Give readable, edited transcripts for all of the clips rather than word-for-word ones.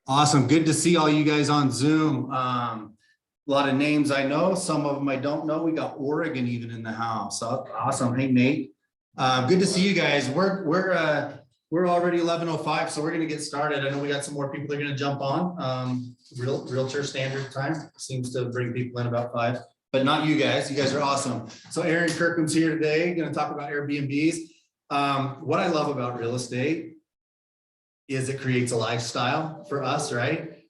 Awesome. Good to see all you guys on Zoom. A lot of names I know, some of them I don't know. We got Oregon even in the house. Awesome. Hey, Nate. Good to see you guys. We're already 11:05, so we're going to get started. I know we got some more people that are going to jump on. Realtor standard time seems to bring people in about 5, but not you guys. You guys are awesome. So Aaron Kirkham's here today, going to talk about Airbnbs. What I love about real estate is it creates a lifestyle for us, right?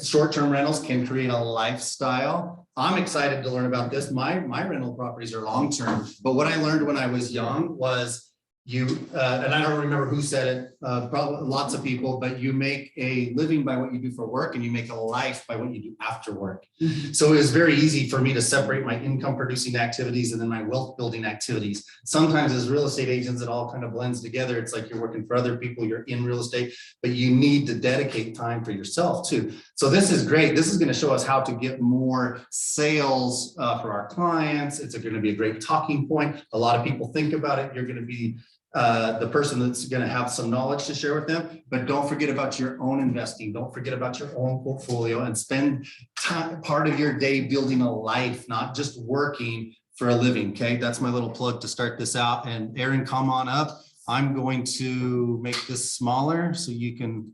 Short-term rentals can create a lifestyle. I'm excited to learn about this. My rental properties are long-term, but what I learned when I was young was and I don't remember who said it, probably lots of people, but you make a living by what you do for work and you make a life by what you do after work. So it was very easy for me to separate my income producing activities and then my wealth building activities. Sometimes as real estate agents, it all kind of blends together. It's like you're working for other people, you're in real estate, but you need to dedicate time for yourself too. So this is great. This is going to show us how to get more sales for our clients. It's going to be a great talking point. A lot of people think about it. You're going to be the person that's going to have some knowledge to share with them, but don't forget about your own investing. Don't forget about your own portfolio and spend part of your day building a life, not just working for a living. Okay. That's my little plug to start this out. And Aaron, come on up. I'm going to make this smaller so you can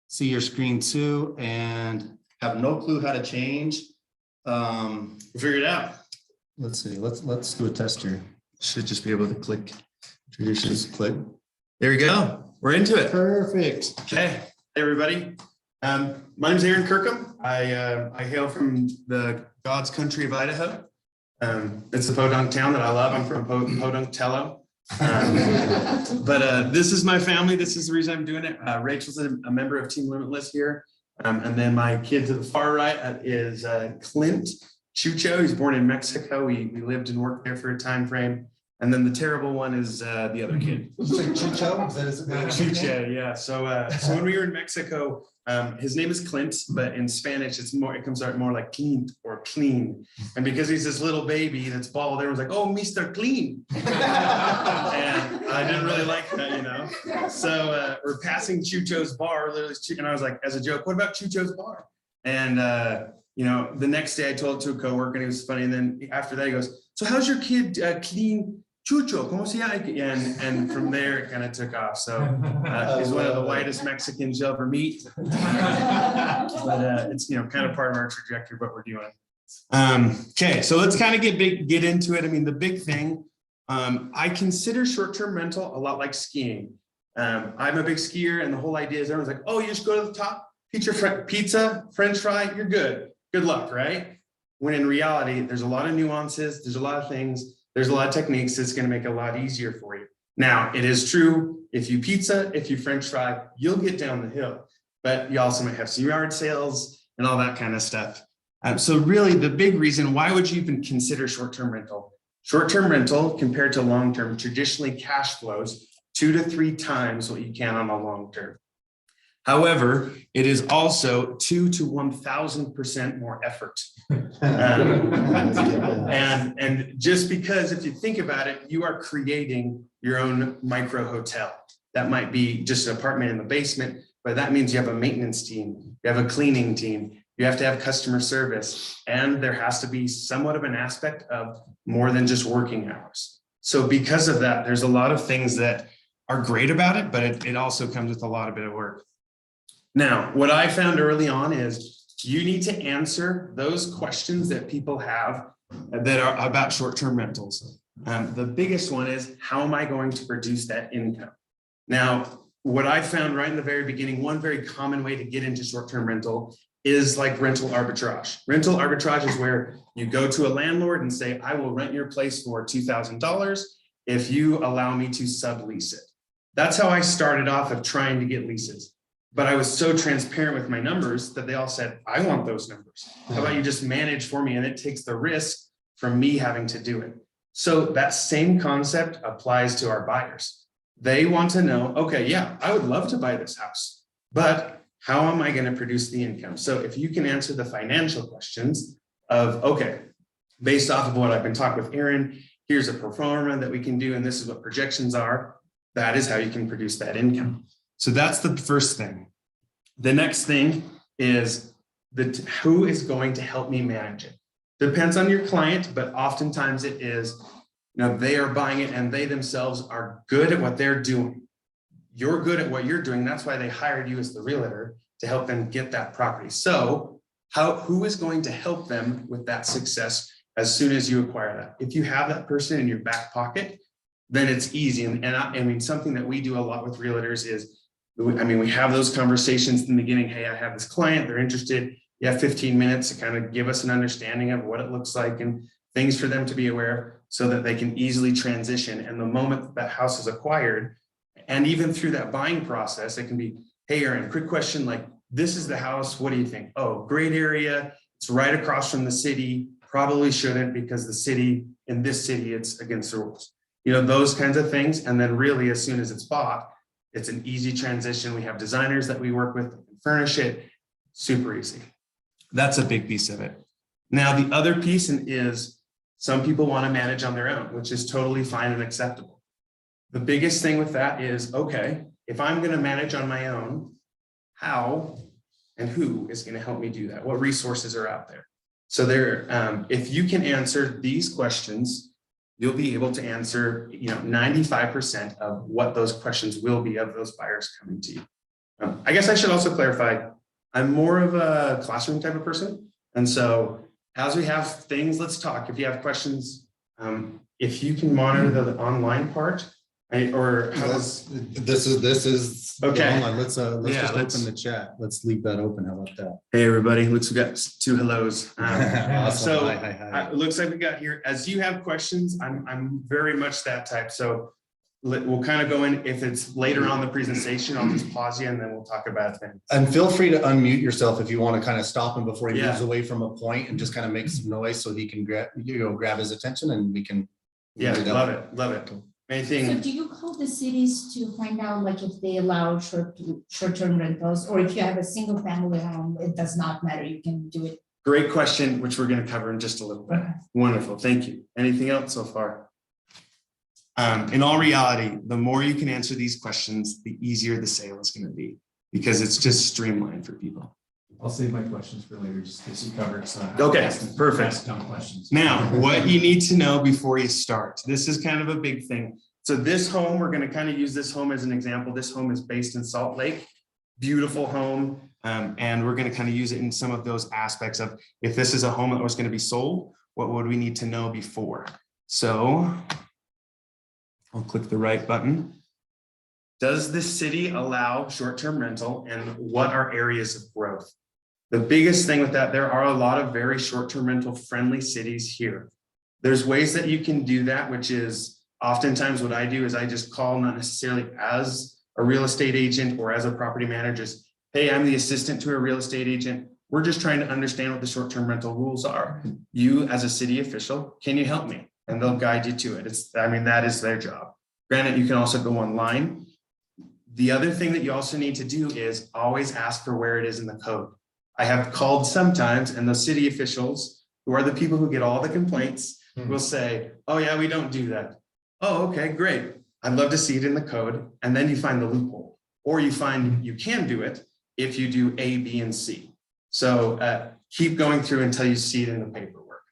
see your screen too, and have no clue how to change. We'll figure it out. Let's see. Let's do a test here. Should just be able to click. Just click. There we go. We're into it. Perfect. Okay. Hey, everybody. My name is Aaron Kirkham. I hail from the God's country of Idaho. It's the podunk town that I love. I'm from Podunk Tello. But this is my family. This is the reason I'm doing it. Rachel's a member of Team Limitless here. And then my kid to the far right is Clint Chucho. He's born in Mexico. We lived and worked there for a time frame. And then the terrible one is the other kid. Chucho? Chucho, yeah. So when we were in Mexico, his name is Clint, but in Spanish, it comes out more like Clint or clean. And because he's this little baby that's bald, everyone's like, oh, Mr. Clean. And I didn't really like that, you know. So we're passing Chucho's bar, literally, and I was like, as a joke, what about Chucho's bar? And you know, the next day I told it to a coworker and it was funny. And then after that, he goes, so how's your kid clean? Chucho, ¿cómo se llama? And from there, it kind of took off. So he's one of the whitest Mexicans you'll ever meet. But it's, you know, kind of part of our trajectory, what we're doing. Okay, so let's kind of get into it. I mean, the big thing, I consider short-term rental a lot like skiing. I'm a big skier, and the whole idea is everyone's like, oh, you just go to the top, pizza, French fry, you're good. Good luck, right? When in reality, there's a lot of nuances, there's a lot of things. There's a lot of techniques that's going to make it a lot easier for you. Now, it is true, if you pizza, if you French fry, you'll get down the hill, but you also might have some yard sales and all that kind of stuff. So really the big reason, why would you even consider short-term rental? Short-term rental compared to long-term traditionally cash flows 2 to 3 times what you can on a long-term. However, it is also 2 to 1,000% more effort. And just because if you think about it, you are creating your own micro hotel. That might be just an apartment in the basement, but that means you have a maintenance team, you have a cleaning team, you have to have customer service, and there has to be somewhat of an aspect of more than just working hours. So because of that, there's a lot of things that are great about it, but it also comes with a lot of bit of work. Now, what I found early on is you need to answer those questions that people have that are about short-term rentals. The biggest one is, how am I going to produce that income? Now, what I found right in the very beginning, one very common way to get into short-term rental is like rental arbitrage. Rental arbitrage is where you go to a landlord and say, I will rent your place for $2,000 if you allow me to sublease it. That's how I started off of trying to get leases. But I was so transparent with my numbers that they all said, I want those numbers. How about you just manage for me? And it takes the risk from me having to do it. So that same concept applies to our buyers. They want to know, okay, yeah, I would love to buy this house, but how am I going to produce the income? So if you can answer the financial questions of, okay, based off of what I've been talking with Aaron, here's a pro forma that we can do, and this is what projections are, that is how you can produce that income. So that's the first thing. The next thing is who is going to help me manage it. Depends on your client, but oftentimes it is, they are buying it and they themselves are good at what they're doing. You're good at what you're doing. That's why they hired you as the realtor to help them get that property. So who is going to help them with that success as soon as you acquire that? If you have that person in your back pocket, then it's easy. And I mean, something that we do a lot with realtors is, we have those conversations in the beginning. Hey, I have this client, they're interested. You have 15 minutes to kind of give us an understanding of what it looks like and things for them to be aware of so that they can easily transition. And the moment that house is acquired, and even through that buying process, it can be, hey, Aaron, quick question, like, this is the house. What do you think? Oh, great area. It's right across from the city. Probably shouldn't, because the city, in this city, it's against the rules. Those kinds of things. And then really, as soon as it's bought, it's an easy transition. We have designers that we work with that can furnish it. Super easy. That's a big piece of it. Now, the other piece is some people want to manage on their own, which is totally fine and acceptable. The biggest thing with that is, okay, if I'm going to manage on my own, how and who is going to help me do that? What resources are out there? So if you can answer these questions, you'll be able to answer 95% of what those questions will be of those buyers coming to you. I guess I should also clarify, I'm more of a classroom type of person. And so as we have things, let's talk. If you have questions, if you can monitor the online part, or how does this is okay. Online. Let's open the chat. Let's leave that open. How about that? Hey everybody, looks we got 2 hellos. Awesome. So hi. It looks like we got here. As you have questions, I'm very much that type. So we'll kind of go in. If it's later on the presentation, I'll just pause you and then we'll talk about it then. And feel free to unmute yourself if you want to kind of stop him before he moves away from a point and just kind of make some noise so he can grab his attention and we can. Love it. Anything. So do you call the cities to find out like if they allow short-term rentals, or if you have a single family home, it does not matter, you can do it? Great question, which we're going to cover in just a little bit. Okay. Wonderful, thank you. Anything else so far? In all reality, the more you can answer these questions, the easier the sale is going to be, because it's just streamlined for people. I'll save my questions for later, just in case you cover it. So Okay, perfect. Ask dumb questions. Now, what you need to know before you start. This is kind of a big thing. So this home, we're going to kind of use this home as an example. This home is based in Salt Lake. Beautiful home. And we're going to kind of use it in some of those aspects of, if this is a home that was going to be sold, what would we need to know before? So I'll click the right button. Does the city allow short-term rental, and what are areas of growth? The biggest thing with that, there are a lot of very short-term rental friendly cities here. There's ways that you can do that, which is oftentimes what I do is I just call, not necessarily as a real estate agent or as a property manager, hey, I'm the assistant to a real estate agent. We're just trying to understand what the short-term rental rules are. You as a city official, can you help me? And they'll guide you to it. That is their job. Granted, you can also go online. The other thing that you also need to do is always ask for where it is in the code. I have called sometimes, and those city officials, who are the people who get all the complaints, will say, oh yeah, we don't do that. Oh, okay, great. I'd love to see it in the code. And then you find the loophole, or you find you can do it if you do A, B, and C. So keep going through until you see it in the paperwork.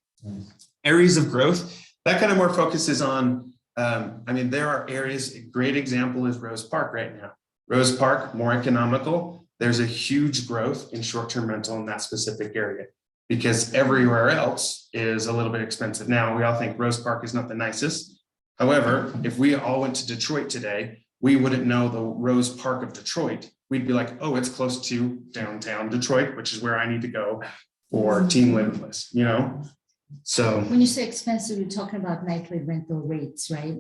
Areas of growth, that kind of more focuses on, there are areas, a great example is Rose Park right now. Rose Park, more economical. There's a huge growth in short-term rental in that specific area, because everywhere else is a little bit expensive. Now, we all think Rose Park is not the nicest. However, if we all went to Detroit today, we wouldn't know the Rose Park of Detroit. We'd be like, oh, it's close to downtown Detroit, which is where I need to go for Team Limitless, So When you say expensive, you're talking about nightly rental rates, right?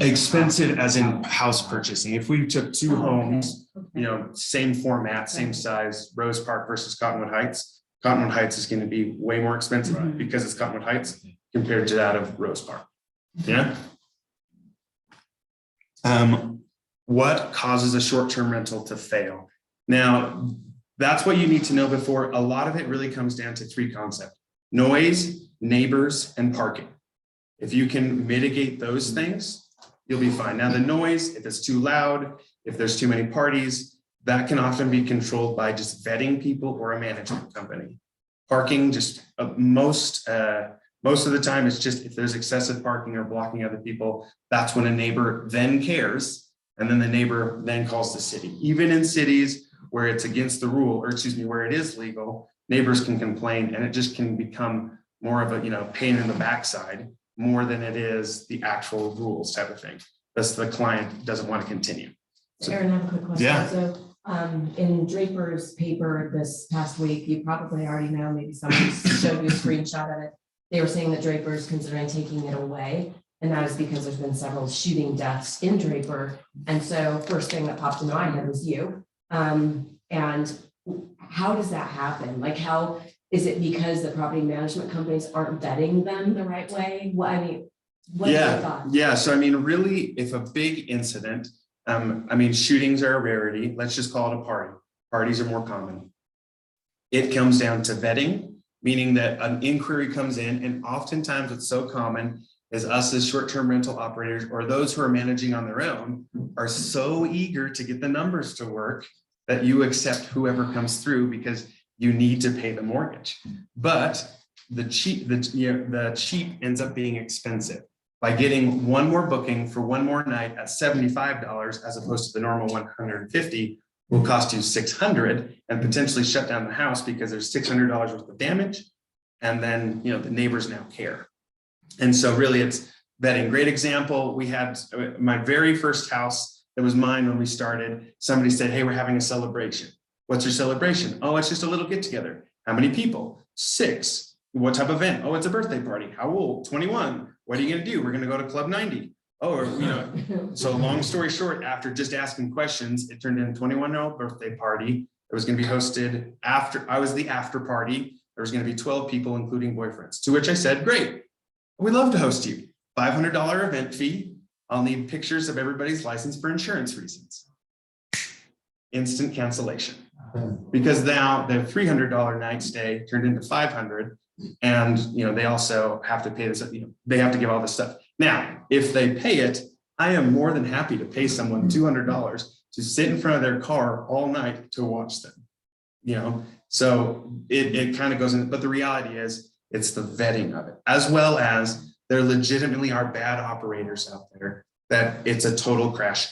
expensive as in house purchasing. If we took 2 homes, Okay. same format, same size, Rose Park versus Cottonwood Heights, Cottonwood Heights is going to be way more expensive because it's Cottonwood Heights compared to that of Rose Park. Yeah. What causes a short-term rental to fail? Now, that's what you need to know before. A lot of it really comes down to 3 concepts: noise, neighbors, and parking. If you can mitigate those things, you'll be fine. Now, the noise, if it's too loud, if there's too many parties, that can often be controlled by just vetting people or a management company. Parking, just most of the time, it's just if there's excessive parking or blocking other people, that's when a neighbor then cares. And then the neighbor then calls the city. Even in cities where it's against the rule, or excuse me, where it is legal, neighbors can complain, and it just can become more of a pain in the backside more than it is the actual rules type of thing. Thus the client doesn't want to continue. So Aaron, I have a quick question. Yeah. So in Draper's paper this past week, you probably already know, maybe someone showed you a screenshot of it. They were saying that Draper's considering taking it away. And that is because there's been several shooting deaths in Draper. And so first thing that popped into my head was you. And how does that happen? Like, how is it because the property management companies aren't vetting them the right way? What I mean, what is your thought? Yeah. So I mean, really, if a big incident, shootings are a rarity. Let's just call it a party. Parties are more common. It comes down to vetting, meaning that an inquiry comes in, and oftentimes what's so common is us as short-term rental operators or those who are managing on their own are so eager to get the numbers to work that you accept whoever comes through because you need to pay the mortgage. But the cheap ends up being expensive. By getting one more booking for one more night at $75 as opposed to the normal $150 will cost you $600 and potentially shut down the house because there's $600 worth of damage. And then, the neighbors now care. And so really it's vetting. Great example. We had my very first house that was mine when we started. Somebody said, hey, we're having a celebration. What's your celebration? Oh, it's just a little get together. How many people? 6. What type of event? Oh, it's a birthday party. How old? 21. What are you going to do? We're going to go to Club 90. Oh, so long story short, after just asking questions, it turned into a 21-year-old birthday party. It was going to be hosted after I was the after party. There was going to be 12 people, including boyfriends, to which I said, great. We'd love to host you. $500 event fee. I'll need pictures of everybody's license for insurance reasons. Instant cancellation. Because now their $300 night stay turned into $500. And, they also have to pay this, they have to give all this stuff. Now, if they pay it, I am more than happy to pay someone $200 to sit in front of their car all night to watch them, so it kind of goes in, but the reality is it's the vetting of it, as well as there legitimately are bad operators out there that it's a total cash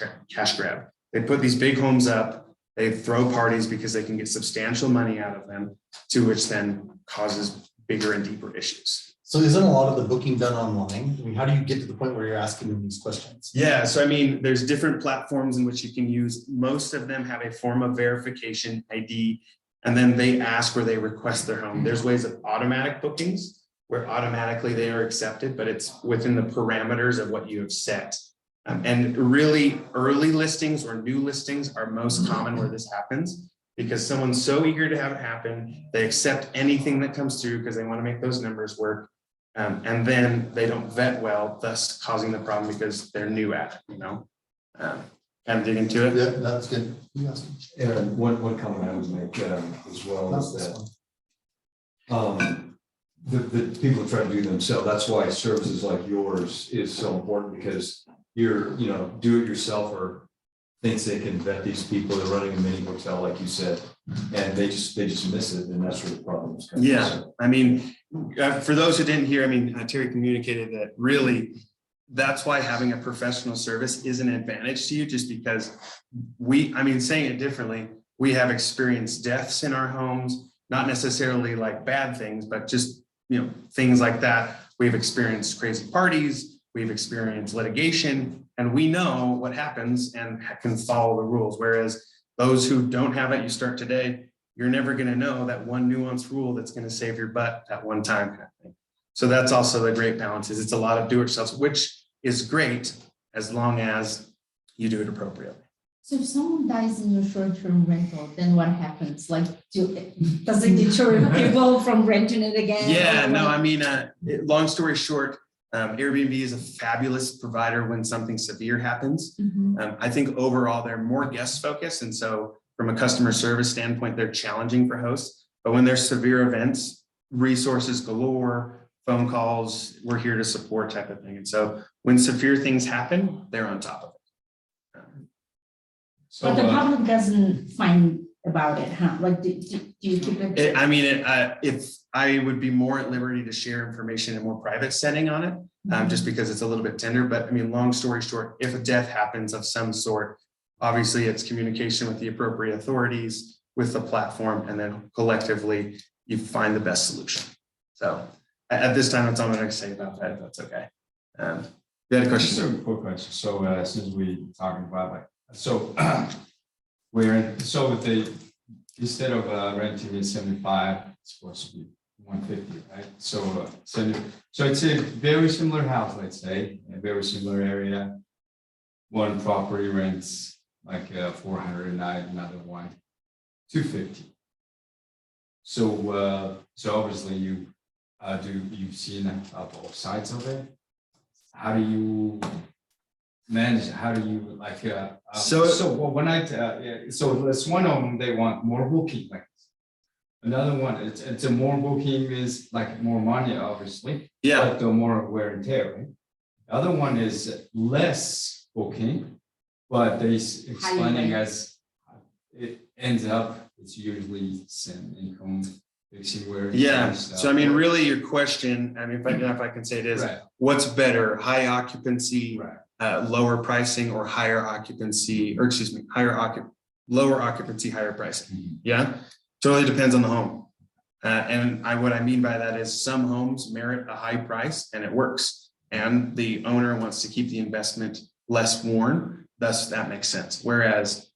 grab. They put these big homes up, they throw parties because they can get substantial money out of them, to which then causes bigger and deeper issues. So isn't a lot of the booking done online? I mean, how do you get to the point where you're asking them these questions? Yeah, so there's different platforms in which you can use. Most of them have a form of verification ID, and then they ask or they request their home. There's ways of automatic bookings where automatically they are accepted, but it's within the parameters of what you have set. And really early listings or new listings are most common where this happens, because someone's so eager to have it happen, they accept anything that comes through because they want to make those numbers work. And then they don't vet well, thus causing the problem because they're new at it, kind of dig into it. Yeah, that's good. Yes. And one comment I would make as well is that the people try to do themselves. That's why services like yours is so important, because you're, do it yourself or thinks they can vet these people. They're running a mini hotel, like you said, and they just miss it, and that's where the problem is coming. Yeah, for those who didn't hear, Terry communicated that really that's why having a professional service is an advantage to you, just because saying it differently, we have experienced deaths in our homes, not necessarily like bad things, but just, things like that. We've experienced crazy parties, we've experienced litigation, and we know what happens and can follow the rules. Whereas those who don't have it, you start today, you're never going to know that one nuanced rule that's going to save your butt at one time kind of thing. So that's also the great balance, is it's a lot of do-it-yourself, which is great as long as you do it appropriately. So if someone dies in your short-term rental, then what happens? Like, does it deter people from renting it again? Yeah, no, long story short, Airbnb is a fabulous provider when something severe happens. Mhm. I think overall they're more guest focused. And so from a customer service standpoint, they're challenging for hosts. But when there's severe events, resources galore, phone calls, we're here to support type of thing. And so when severe things happen, they're on top of it. So, But the public doesn't find about it, huh? Like, do you keep it? If I would be more at liberty to share information in a more private setting on it, just because it's a little bit tender, but I mean, long story short, if a death happens of some sort, obviously it's communication with the appropriate authorities, with the platform, and then collectively you find the best solution. So at this time, that's all I'm going to say about that, if that's okay. You had a Just question? a quick question. So since we talking about like, so so they, instead of renting at 75, it's supposed to be 150, right? So so it's a very similar house, let's say, a very similar area. One property rents like 400 a night, another one 250. So so obviously you've seen both sides of it. How do you manage? How do you like? So when so there's one of them, they want more booking. Like another one, it's a more booking is like more money, obviously. Yeah. But the more wear and tear. Right? The other one is less booking, but they explaining as it ends up. It's usually same income. Yeah, so I mean, really your question, I mean, if I can say it is, right. What's better, high occupancy, Right. lower pricing, or higher occupancy, or excuse me, lower occupancy, higher pricing? Mhm. Yeah, totally depends on the home. What I mean by that is some homes merit a high price and it works. And the owner wants to keep the investment less worn, thus that makes sense. Whereas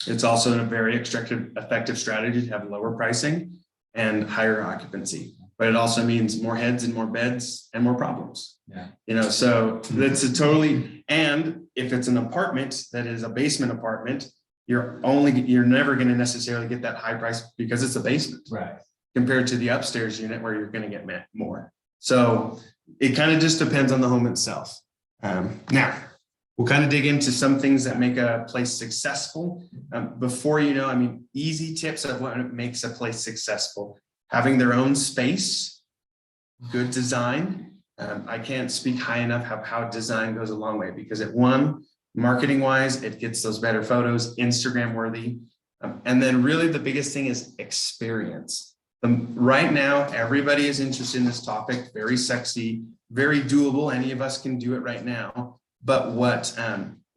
it's also a very effective strategy to have lower pricing and higher occupancy, but it also means more heads and more beds and more problems. Yeah. You know, so that's a totally, and if it's an apartment that is a basement apartment, you're never going to necessarily get that high price because it's a basement. Right. Compared to the upstairs unit where you're going to get more. So it kind of just depends on the home itself. Now, we'll kind of dig into some things that make a place successful. Before you know, I mean, easy tips of what makes a place successful. Having their own space, good design. I can't speak high enough how design goes a long way because marketing wise, it gets those better photos, Instagram worthy. And then really the biggest thing is experience. Right now, everybody is interested in this topic, very sexy, very doable. Any of us can do it right now. But what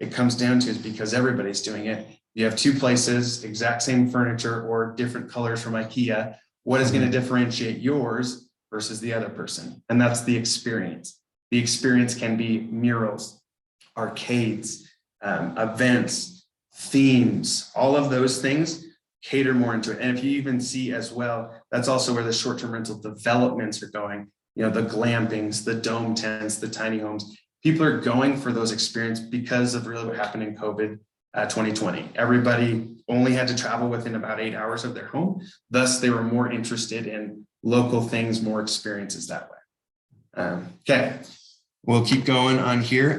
it comes down to is because everybody's doing it, you have two places, exact same furniture or different colors from IKEA. What is going to differentiate yours versus the other person? And that's the experience. The experience can be murals, arcades, events, themes, all of those things cater more into it. And if you even see as well, that's also where the short-term rental developments are going. You know, the glampings, the dome tents, the tiny homes. People are going for those experiences because of really what happened in COVID 2020. Everybody only had to travel within about 8 hours of their home. Thus, they were more interested in local things, more experiences that way. Okay, we'll keep going on here.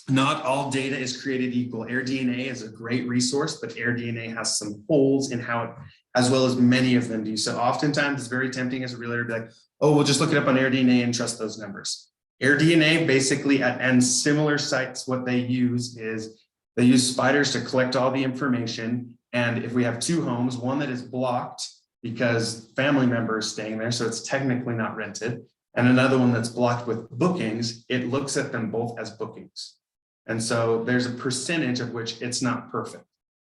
Not all data is created equal. AirDNA is a great resource, but AirDNA has some holes in how it, as well as many of them do. So oftentimes it's very tempting as a realtor to be like, oh, we'll just look it up on AirDNA and trust those numbers. AirDNA basically, and similar sites, what they use is they use spiders to collect all the information. And if we have two homes, one that is blocked because family member is staying there, so it's technically not rented, and another one that's blocked with bookings, it looks at them both as bookings. And so there's a percentage of which it's not perfect.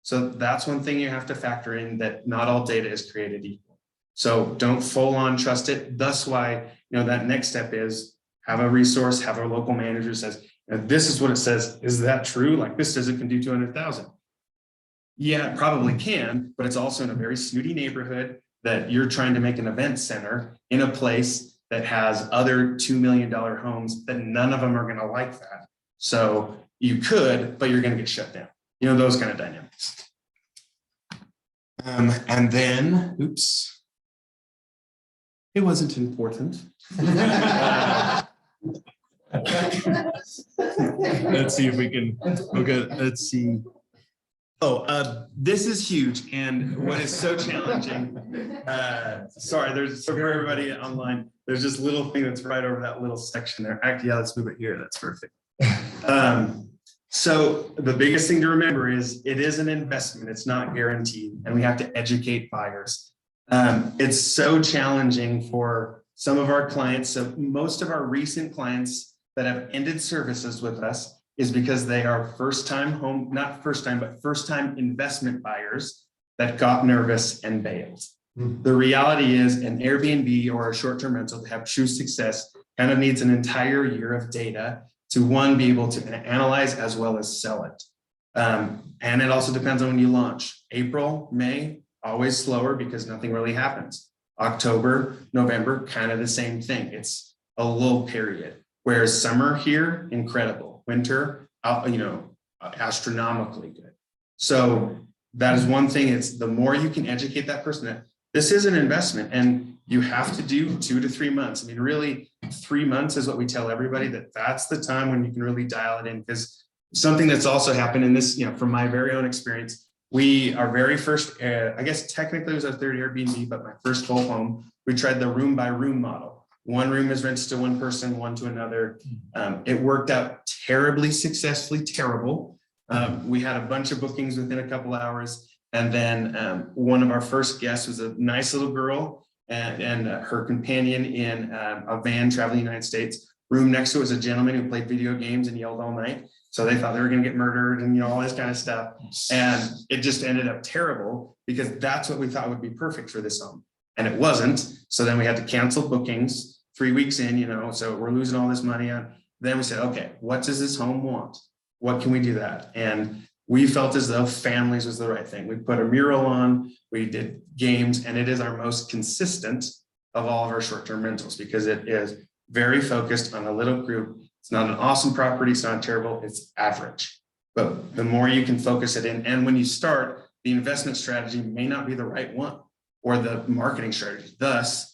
So that's one thing you have to factor in, that not all data is created equal. So don't full on trust it. That's why, that next step is have a resource, have a local manager who says, this is what it says. Is that true? Like this says it can do 200,000. Yeah, it probably can, but it's also in a very snooty neighborhood that you're trying to make an event center in a place that has other $2 million homes that none of them are going to like that. So you could, but you're going to get shut down. Those kind of dynamics. And then, oops, it wasn't important. Let's see if we can, okay, let's see. Oh, this is huge. And what is so challenging, sorry, for everybody online, there's this little thing that's right over that little section there. Actually, yeah, let's move it here. That's perfect. So the biggest thing to remember is it is an investment. It's not guaranteed, and we have to educate buyers. It's so challenging for some of our clients. So most of our recent clients that have ended services with us is because they are first-time home, not first time, but first-time investment buyers that got nervous and bailed. The reality is an Airbnb or a short-term rental to have true success kind of needs an entire year of data to one, be able to analyze as well as sell it. And it also depends on when you launch. April, May, always slower because nothing really happens. October, November, kind of the same thing. It's a lull period. Whereas summer here, incredible. Winter, astronomically good. So that is one thing. It's the more you can educate that person that this is an investment and you have to do 2 to 3 months. I mean, really 3 months is what we tell everybody, that's the time when you can really dial it in. Because something that's also happened in this, from my very own experience, our very first, I guess technically it was our third Airbnb, but my first whole home, we tried the room by room model. One room is rented to one person, one to another. It worked out terribly successfully, terrible. We had a bunch of bookings within a couple hours. And then one of our first guests was a nice little girl and her companion in a van traveling the United States. Room next to it was a gentleman who played video games and yelled all night. So they thought they were going to get murdered and all this kind of stuff. And it just ended up terrible because that's what we thought would be perfect for this home. And it wasn't. So then we had to cancel bookings 3 weeks in, so we're losing all this money on. Then we said, okay, what does this home want? What can we do that? And we felt as though families was the right thing. We put a mural on, we did games, and it is our most consistent of all of our short-term rentals because it is very focused on a little group. It's not an awesome property, it's not terrible, it's average. But the more you can focus it in, and when you start, the investment strategy may not be the right one or the marketing strategy. Thus,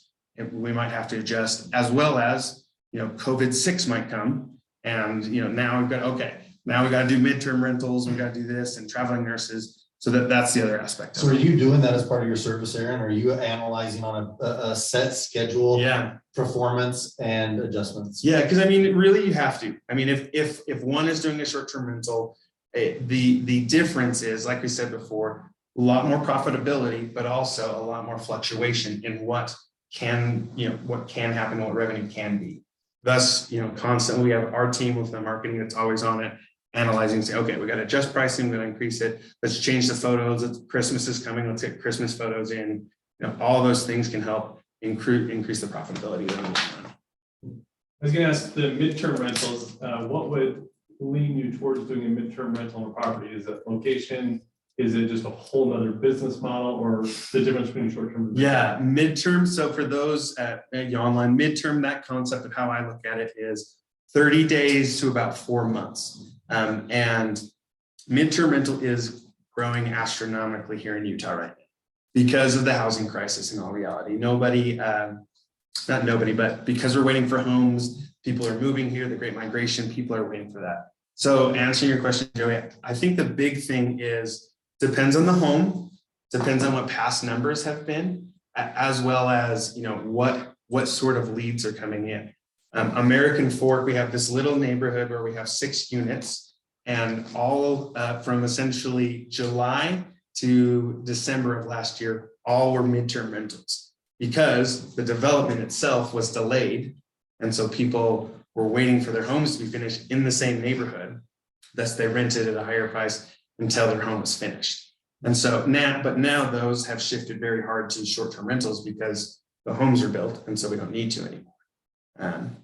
we might have to adjust, as well as, COVID-6 might come. And, now we've got, now we got to do midterm rentals, we got to do this and traveling nurses. So that's the other aspect. So are you doing that as part of your service, Aaron? Are you analyzing on a set schedule? Yeah. Performance and adjustments? Yeah, because really you have to. If one is doing a short-term rental, the difference is, like we said before, a lot more profitability, but also a lot more fluctuation in what can happen, what revenue can be. Thus, constantly we have our team with the marketing that's always on it, analyzing, say, okay, we got to adjust pricing, we're going to increase it. Let's change the photos. Christmas is coming. Let's get Christmas photos in. All those things can help increase the profitability. I was going to ask the midterm rentals, what would lean you towards doing a midterm rental on a property? Is it location? Is it just a whole nother business model, or the difference between short-term? Yeah, midterm. So for those at online, midterm, that concept of how I look at it is 30 days to about 4 months. And midterm rental is growing astronomically here in Utah right now because of the housing crisis. In all reality, not nobody, but because we're waiting for homes, people are moving here, the Great Migration, people are waiting for that. So answering your question, Joey, I think the big thing is, depends on the home, depends on what past numbers have been, as well as, what sort of leads are coming in. American Fork, we have this little neighborhood where we have 6 units, and all from essentially July to December of last year, all were midterm rentals because the development itself was delayed. And so people were waiting for their homes to be finished in the same neighborhood. Thus they rented at a higher price until their home was finished. And so now those have shifted very hard to short-term rentals because the homes are built. And so we don't need to anymore.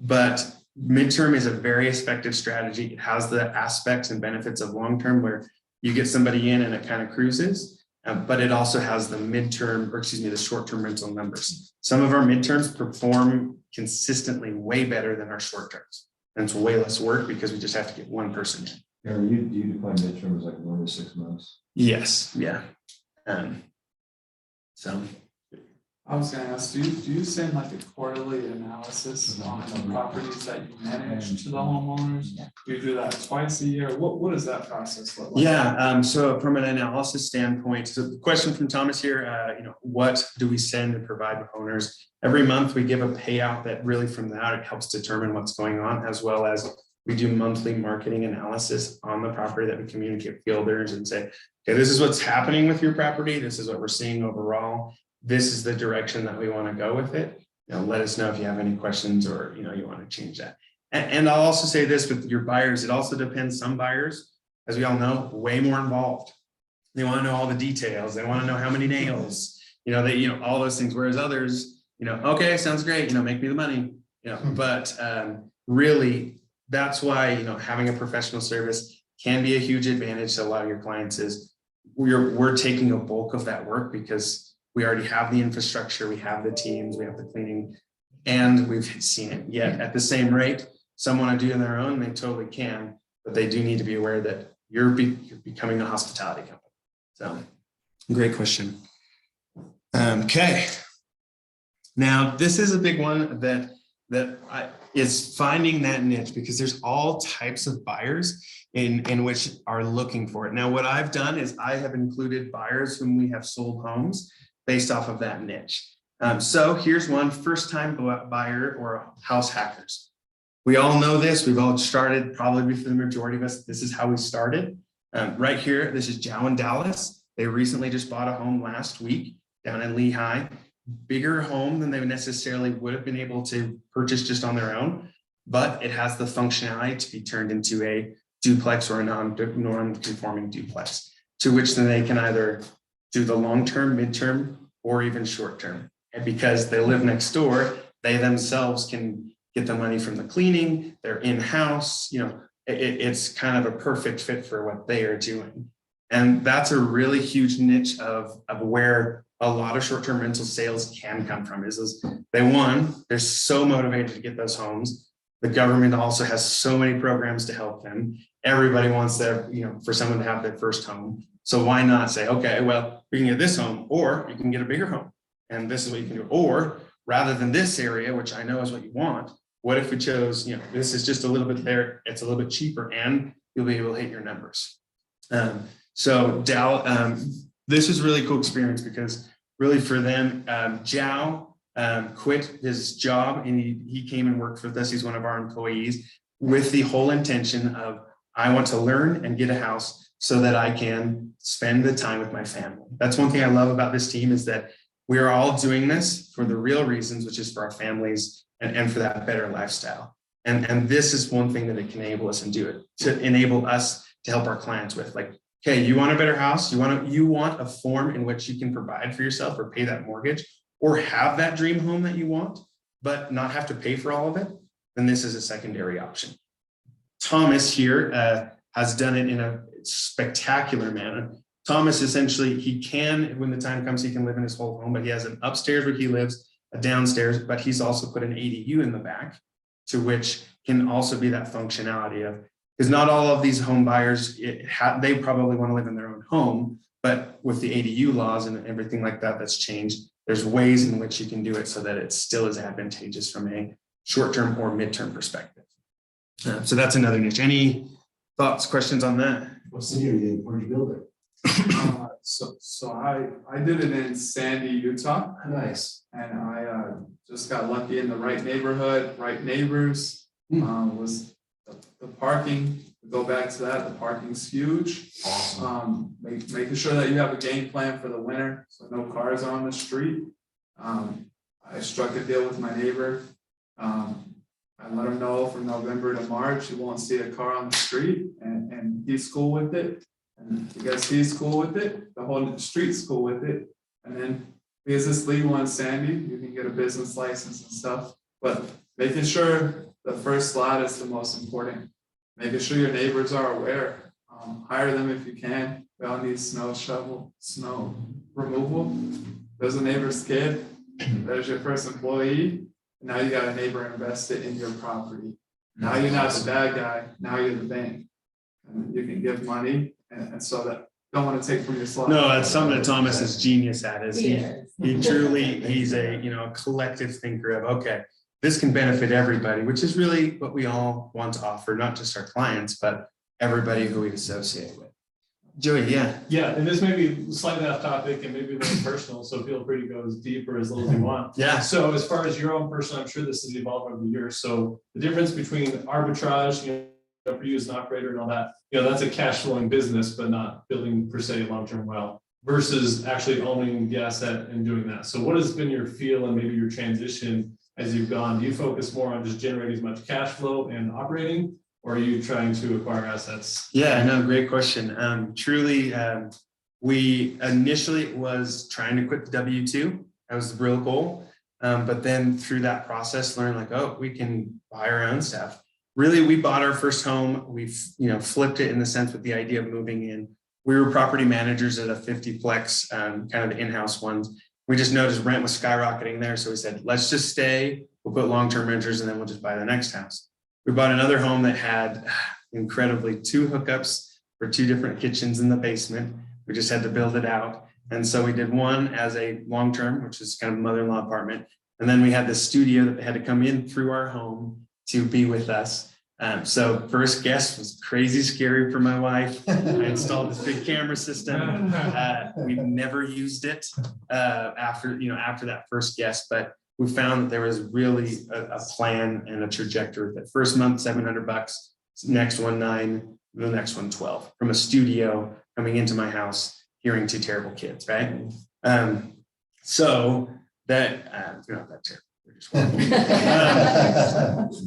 But midterm is a very effective strategy. It has the aspects and benefits of long-term where you get somebody in and it kind of cruises, but it also has the short-term rental numbers. Some of our midterms perform consistently way better than our short terms. And it's way less work because we just have to get one person in. Aaron, do you define midterm as like 1 to 6 months? Yes, yeah. So I was gonna ask, do you send like a quarterly analysis on the properties that you manage to the homeowners? Do you do that twice a year? What does that process look like? yeah, so from an analysis standpoint, so the question from Thomas here, what do we send and provide with owners? Every month we give a payout that really from that it helps determine what's going on, as well as We do monthly marketing analysis on the property that we communicate with builders and say, okay, this is what's happening with your property. This is what we're seeing overall. This is the direction that we want to go with it. Let us know if you have any questions or, you want to change that. And I'll also say this with your buyers, it also depends. Some buyers, as we all know, way more involved. They want to know all the details. They want to know how many nails, all those things. Whereas others, okay, sounds great. Make me the money, but really that's why, having a professional service can be a huge advantage to a lot of your clients is we're taking a bulk of that work because we already have the infrastructure, we have the teams, we have the cleaning, and we've seen it. Yet at the same rate, some want to do it on their own, they totally can, but they do need to be aware that you're becoming a hospitality company. So, great question. Okay. Now, this is a big one that is finding that niche, because there's all types of buyers in which are looking for it. Now, what I've done is I have included buyers whom we have sold homes based off of that niche. So here's one: first-time buyer or house hackers. We all know this. We've all started, probably for the majority of us, this is how we started. Right here, this is Joe in Dallas. They recently just bought a home last week down in Lehigh. Bigger home than they necessarily would have been able to purchase just on their own, but it has the functionality to be turned into a duplex or a non-conforming duplex, to which then they can either do the long-term, midterm, or even short-term. And because they live next door, they themselves can get the money from the cleaning, they're in-house, it's kind of a perfect fit for what they are doing. And that's a really huge niche of where a lot of short-term rental sales can come from is they're so motivated to get those homes. The government also has so many programs to help them. Everybody wants for someone to have their first home. So why not say, okay, well, we can get this home, or you can get a bigger home. And this is what you can do. Or rather than this area, which I know is what you want, what if we chose, this is just a little bit there, it's a little bit cheaper, and you'll be able to hit your numbers. So this is a really cool experience, because really for them, Zhao quit his job and he came and worked with us. He's one of our employees with the whole intention of, I want to learn and get a house so that I can spend the time with my family. That's one thing I love about this team, is that we are all doing this for the real reasons, which is for our families and for that better lifestyle. And this is one thing that it can enable us and do it, to enable us to help our clients with, like, okay, you want a better house, you want a form in which you can provide for yourself or pay that mortgage or have that dream home that you want, but not have to pay for all of it, then this is a secondary option. Thomas here has done it in a spectacular manner. Thomas, essentially, he can, when the time comes, he can live in his whole home, but he has an upstairs where he lives, a downstairs, but he's also put an ADU in the back, to which can also be that functionality of, because not all of these home buyers, they probably want to live in their own home, but with the ADU laws and everything like that that's changed, there's ways in which you can do it so that it still is advantageous from a short-term or midterm perspective. So that's another niche. Any thoughts, questions on that? What city are you in? Where'd you build it? So I did it in Sandy, Utah, Nice. and I just got lucky in the right neighborhood, right neighbors. Was the parking, to go back to that, the parking's huge. Awesome. Making sure that you have a game plan for the winter, so no cars are on the street. I struck a deal with my neighbor. I let him know from November to March, you won't see a car on the street, and he's cool with it. And because he's cool with it, the whole street's cool with it. And then because it's legal in Sandy, you can get a business license and stuff. But making sure the first slot is the most important. Making sure your neighbors are aware. Hire them if you can. We all need snow removal. There's a neighbor's kid. There's your first employee. Now you got a neighbor invested in your property. Now you're not the bad guy. Now you're the bank. And you can give money, and so that don't want to take from your slot. No, that's something that Thomas is genius at. Is Yes. he truly, he's a collective thinker of, okay, this can benefit everybody, which is really what we all want to offer, not just our clients, but everybody who we associate with. Joey, yeah. Yeah, and this may be slightly off topic and maybe a little personal, so feel free to go as deep or as little as you want. Yeah. So as far as your own personal, I'm sure this has evolved over the years. So the difference between arbitrage, for you as an operator and all that, that's a cash flowing business, but not building per se long-term wealth versus actually owning the asset and doing that. So what has been your feel and maybe your transition as you've gone? Do you focus more on just generating as much cash flow and operating, or are you trying to acquire assets? Yeah, no, great question. Truly, we initially was trying to quit the W-2. That was the real goal. But then through that process, learned like, oh, we can buy our own stuff. Really, we bought our first home. We've, flipped it in the sense with the idea of moving in. We were property managers at a 50-plex, kind of the in-house ones. We just noticed rent was skyrocketing there. So we said, let's just stay. We'll put long-term renters and then we'll just buy the next house. We bought another home that had incredibly 2 hookups for 2 different kitchens in the basement. We just had to build it out. And so we did one as a long-term, which is kind of a mother-in-law apartment. And then we had this studio that had to come in through our home to be with us. So first guest was crazy scary for my wife. I installed this big camera system. We've never used it after that first guest, but we found that there was really a plan and a trajectory. That first month, $700, next one 9, the next one 12 from a studio coming into my house, hearing 2 terrible kids, right? So that you're not that terrible.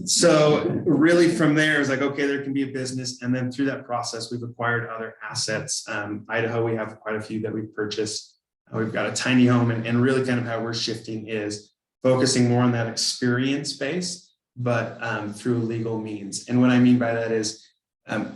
So really from there, it's like, okay, there can be a business. And then through that process, we've acquired other assets. Idaho, we have quite a few that we've purchased. We've got a tiny home, and really kind of how we're shifting is focusing more on that experience base, but through legal means. And what I mean by that is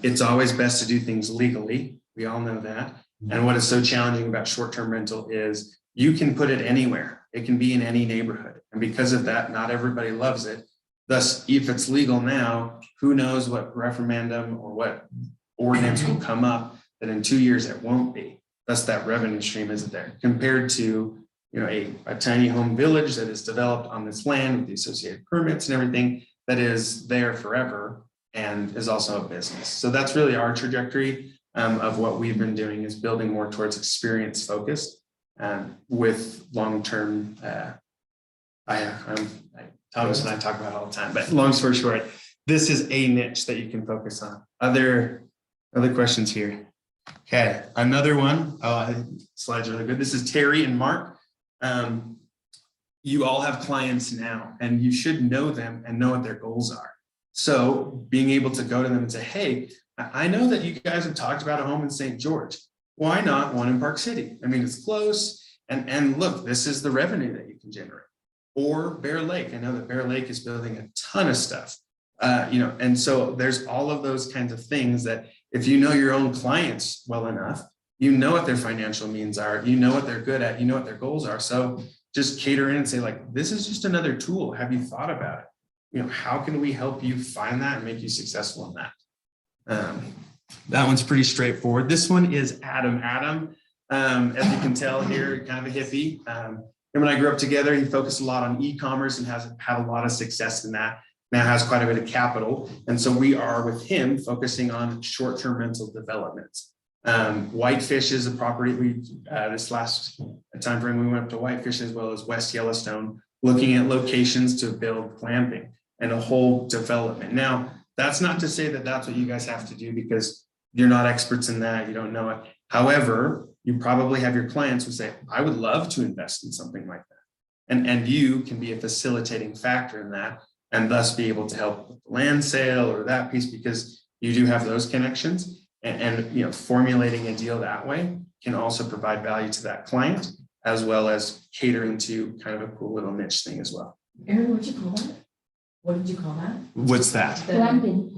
it's always best to do things legally. We all know that. And what is so challenging about short-term rental is you can put it anywhere. It can be in any neighborhood. And because of that, not everybody loves it. Thus, if it's legal now, who knows what referendum or what ordinance will come up that in 2 years it won't be. Thus, that revenue stream isn't there compared to a tiny home village that is developed on this land with the associated permits and everything that is there forever and is also a business. So that's really our trajectory of what we've been doing, is building more towards experience focused with long-term. Thomas and I talk about it all the time, but long story short, this is a niche that you can focus on. Other questions here? Okay, another one. Oh, I think slides are really good. This is Terry and Mark. You all have clients now, and you should know them and know what their goals are. So being able to go to them and say, hey, I know that you guys have talked about a home in St. George. Why not one in Park City? I mean, it's close. And look, this is the revenue that you can generate. Or Bear Lake. I know that Bear Lake is building a ton of stuff. And so there's all of those kinds of things that if you know your own clients well enough, you know what their financial means are, you know what they're good at, you know what their goals are. So just cater in and say, like, this is just another tool. Have you thought about it? How can we help you find that and make you successful in that? That one's pretty straightforward. This one is Adam. As you can tell here, kind of a hippie. Him and I grew up together. He focused a lot on e-commerce and has had a lot of success in that. Now has quite a bit of capital. And so we are with him focusing on short-term rental developments. Whitefish is a property this last time frame, we went up to Whitefish as well as West Yellowstone, looking at locations to build glamping and a whole development. Now, that's not to say that that's what you guys have to do, because you're not experts in that. You don't know it. However, you probably have your clients who say, I would love to invest in something like that. And you can be a facilitating factor in that, and thus be able to help with the land sale or that piece, because you do have those connections. And formulating a deal that way can also provide value to that client, as well as catering to kind of a cool little niche thing as well. Aaron, what'd you call that? What did you call that? What's that? Glamping.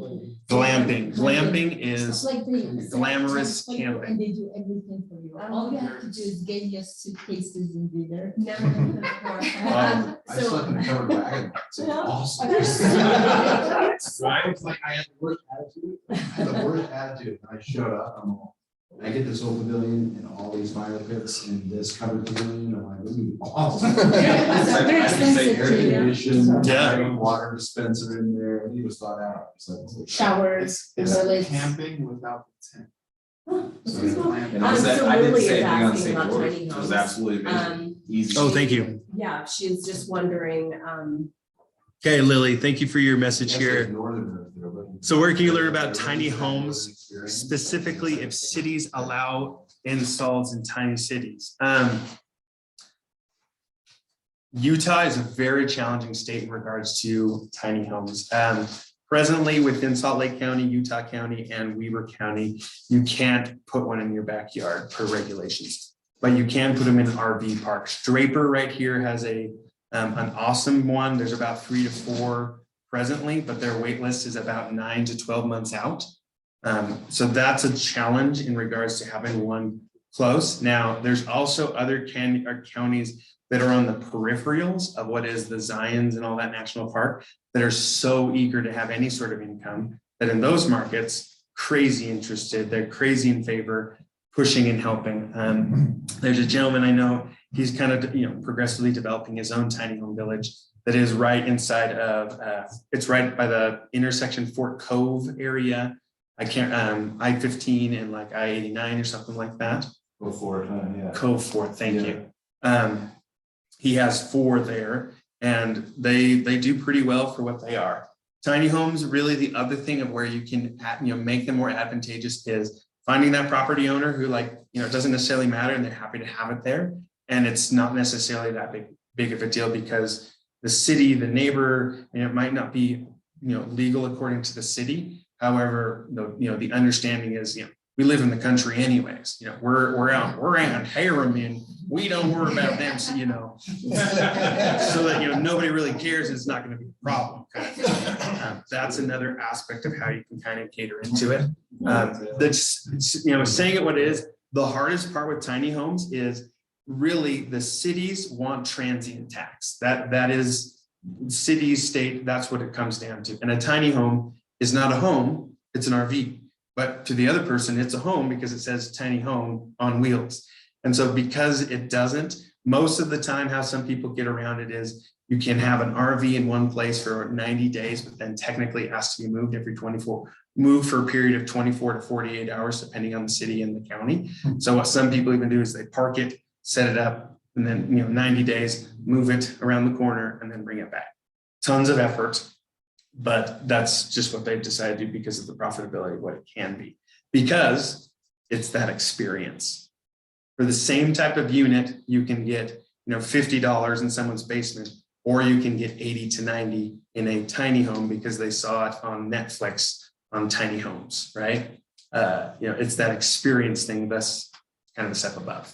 Glamping is It's like the glamorous camping. And they do everything for you. All you have to do is get your suitcases and be there. Never been before. I slept in a covered wagon. It's awesome. I was like, I had the worst attitude. I had the worst attitude. I showed up. I'm all, I get this old pavilion and all these fire pits and this covered pavilion. I'm like, this is awesome. It's like, Very I can say expensive air too. conditioned, Yeah. water dispenser in there. Everything was thought out. It's like, Showers, It's toilets. camping without the tent. So, And I said- so I did the Lily same is thing on asking St. about George. tiny It was homes. absolutely amazing. Easy. Oh, thank you. Yeah, she's just wondering, Okay, Lily, thank you for your message here. Northerners that are looking- So where can you learn about tiny homes, specifically if cities allow installs in tiny cities? Utah is a very challenging state in regards to tiny homes. Presently within Salt Lake County, Utah County, and Weber County, you can't put one in your backyard per regulations, but you can put them in RV parks. Draper right here has an awesome one. There's about 3 to 4 presently, but their wait list is about 9 to 12 months out. So that's a challenge in regards to having one close. Now, there's also other counties that are on the peripherals of what is the Zions and all that national park that are so eager to have any sort of income that in those markets, crazy interested, they're crazy in favor, pushing and helping. There's a gentleman I know, he's kind of, progressively developing his own tiny home village that is right inside of, it's right by the intersection Fort Cove area. I can't, I-15 and like I-89 or something like that. Go for it, yeah. Cove Fort, thank you. He has 4 there and they do pretty well for what they are. Tiny homes, really the other thing of where you can, make them more advantageous is finding that property owner who it doesn't necessarily matter and they're happy to have it there. And it's not necessarily that big of a deal because the city, the neighbor, it might not be, legal according to the city. However, the understanding is, we live in the country anyways, we're out Harriman, we don't worry about them, so that, nobody really cares and it's not going to be a problem. That's another aspect of how you can kind of cater into it. That's, saying it what it is, the hardest part with tiny homes is really the cities want transient tax. That is city, state, that's what it comes down to. And a tiny home is not a home, it's an RV. But to the other person, it's a home because it says tiny home on wheels. And so because it doesn't, most of the time how some people get around it is you can have an RV in one place for 90 days, but then technically it has to be moved every 24, moved for a period of 24 to 48 hours, depending on the city and the county. So what some people even do is they park it, set it up, and then 90 days, move it around the corner and then bring it back. Tons of effort. But that's just what they've decided to do because of the profitability of what it can be, because it's that experience. For the same type of unit, you can get $50 in someone's basement, or you can get 80 to 90 in a tiny home because they saw it on Netflix on tiny homes, right? It's that experience thing that's kind of a step above.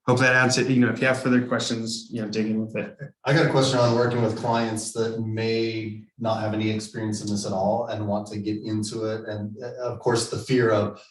Hope that answers it. If you have further questions, dig in with it. I got a question on working with clients that may not have any experience in this at all and want to get into it. And of course, the fear of,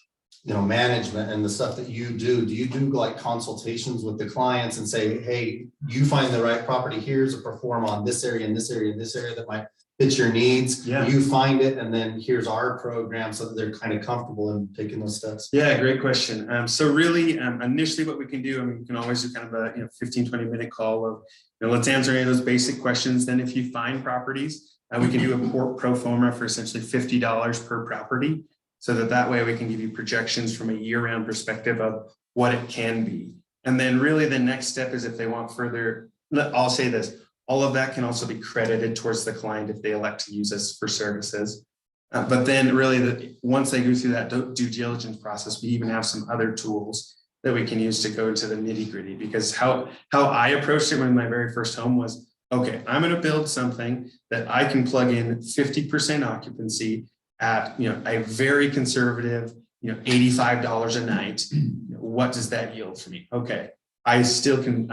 management and the stuff that you do. Do you do like consultations with the clients and say, hey, you find the right property here to perform on this area and this area and this area that might fit your needs? Yeah. You find it, and then here's our program so that they're kind of comfortable in taking those steps. Yeah, great question. So really, initially what we can do, we can always do kind of a 15-20 minute call of, let's answer any of those basic questions. Then if you find properties, we can do a pro forma for essentially $50 per property. So that way we can give you projections from a year-round perspective of what it can be. And then really the next step is if they want further, I'll say this, all of that can also be credited towards the client if they elect to use us for services. But then really once they go through that due diligence process, we even have some other tools that we can use to go into the nitty gritty, because how I approached it when my very first home was, okay, I'm going to build something that I can plug in 50% occupancy at, a very conservative, $85 a night. What does that yield for me? Okay, I still can,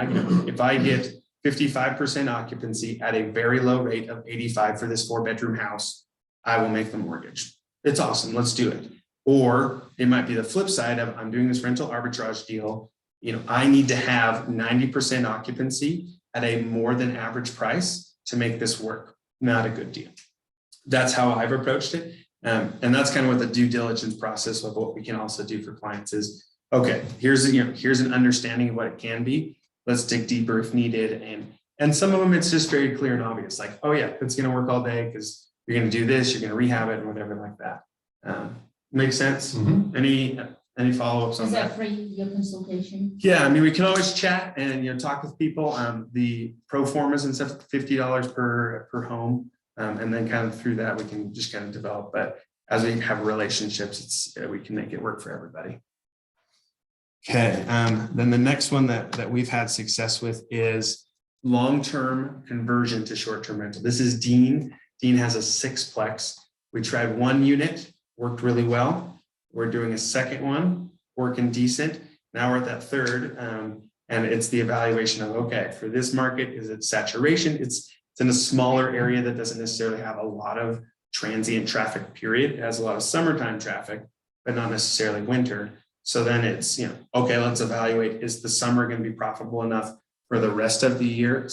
if I get 55% occupancy at a very low rate of 85 for this 4-bedroom house, I will make the mortgage. It's awesome. Let's do it. Or it might be the flip side of I'm doing this rental arbitrage deal. I need to have 90% occupancy at a more than average price to make this work. Not a good deal. That's how I've approached it. And that's kind of what the due diligence process of what we can also do for clients is, okay, here's an understanding of what it can be. Let's dig deeper if needed. And some of them, it's just very clear and obvious, like, oh yeah, it's going to work all day because you're going to do this, you're going to rehab it and whatever like that. Makes sense? Mm-hmm. Any follow-ups on Is that? that free, your consultation? Yeah, I mean, we can always chat and, talk with people. The pro formas and stuff, $50 per home. And then kind of through that, we can just kind of develop, but as we have relationships, we can make it work for everybody. Okay, then the next one that we've had success with is long-term conversion to short-term rental. This is Dean. Dean has a 6-plex. We tried 1 unit, worked really well. We're doing a second one, working decent. Now we're at that 3rd, and it's the evaluation of, okay, for this market, is it saturation? It's in a smaller area that doesn't necessarily have a lot of transient traffic, period. It has a lot of summertime traffic, but not necessarily winter. So then it's, okay, let's evaluate, is the summer going to be profitable enough for the rest of the year?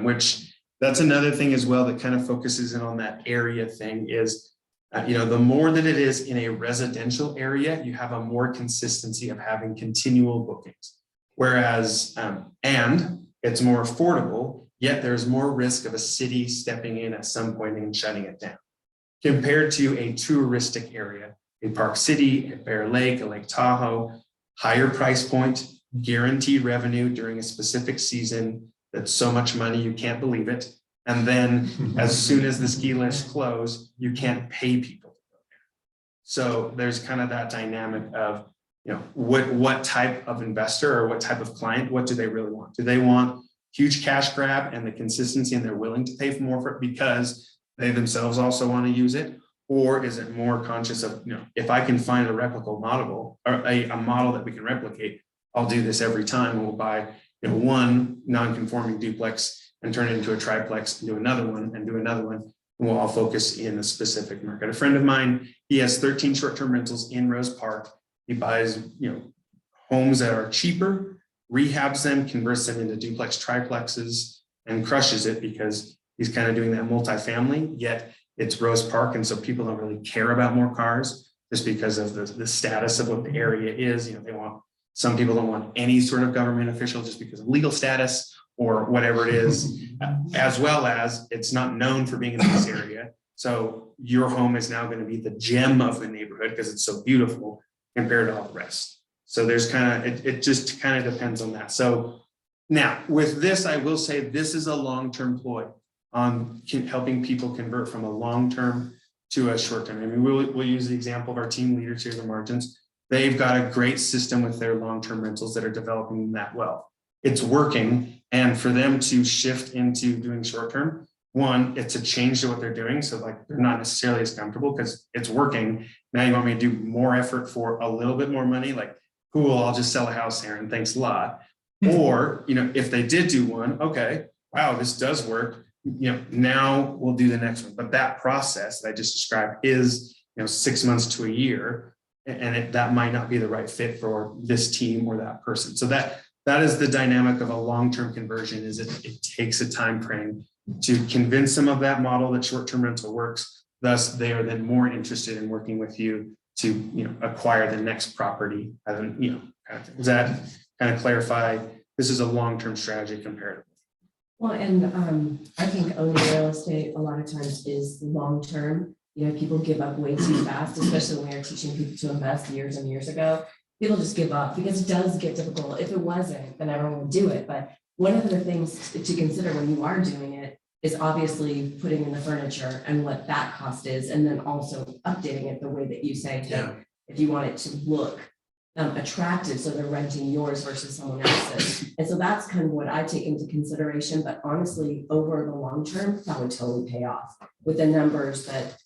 Which that's another thing as well that kind of focuses in on that area thing is, the more that it is in a residential area, you have a more consistency of having continual bookings. Whereas, and it's more affordable, yet there's more risk of a city stepping in at some point and shutting it down. Compared to a touristic area, a Park City, a Bear Lake, a Lake Tahoe, higher price point, guaranteed revenue during a specific season. That's so much money, you can't believe it. And then as soon as the ski lifts close, you can't pay people to go there. So there's kind of that dynamic of, what type of investor or what type of client, what do they really want? Do they want huge cash grab and the consistency and they're willing to pay more for it because they themselves also want to use it? Or is it more conscious of, if I can find a replicable model or a model that we can replicate, I'll do this every time. And we'll buy, 1 non-conforming duplex and turn it into a triplex and do another one and do another one. And we'll all focus in a specific market. A friend of mine, he has 13 short-term rentals in Rose Park. He buys, homes that are cheaper, rehabs them, converts them into duplex triplexes and crushes it because he's kind of doing that multifamily, yet it's Rose Park. And so people don't really care about more cars just because of the status of what the area is. Some people don't want any sort of government official just because of legal status or whatever it is, as well as it's not known for being in this area. So your home is now going to be the gem of the neighborhood because it's so beautiful compared to all the rest. So there's it just kind of depends on that. So now with this, I will say this is a long-term ploy on helping people convert from a long-term to a short-term. I mean, we'll use the example of our team leaders here, the Martins. They've got a great system with their long-term rentals that are developing that well. It's working. And for them to shift into doing short-term, one, it's a change to what they're doing. So they're not necessarily as comfortable because it's working. Now you want me to do more effort for a little bit more money? Cool, I'll just sell a house here and thanks a lot. Or, if they did do one, okay, wow, this does work. Now we'll do the next one. But that process that I just described is, 6 months to a year. And that might not be the right fit for this team or that person. So that is the dynamic of a long-term conversion. Is it takes a time frame to convince them of that model that short-term rental works. Thus, they are then more interested in working with you to acquire the next property. Does that kind of clarify? This is a long-term strategy comparatively. Well, and I think owning real estate a lot of times is long-term. People give up way too fast, especially when we were teaching people to invest years and years ago. People just give up because it does get difficult. If it wasn't, then everyone would do it. But one of the things to consider when you are doing it is obviously putting in the furniture and what that cost is, and then also updating it the way that you say, if you want it to look attractive, so they're renting yours versus someone else's. And so that's kind of what I take into consideration. But honestly, over the long term, that would totally pay off with the numbers that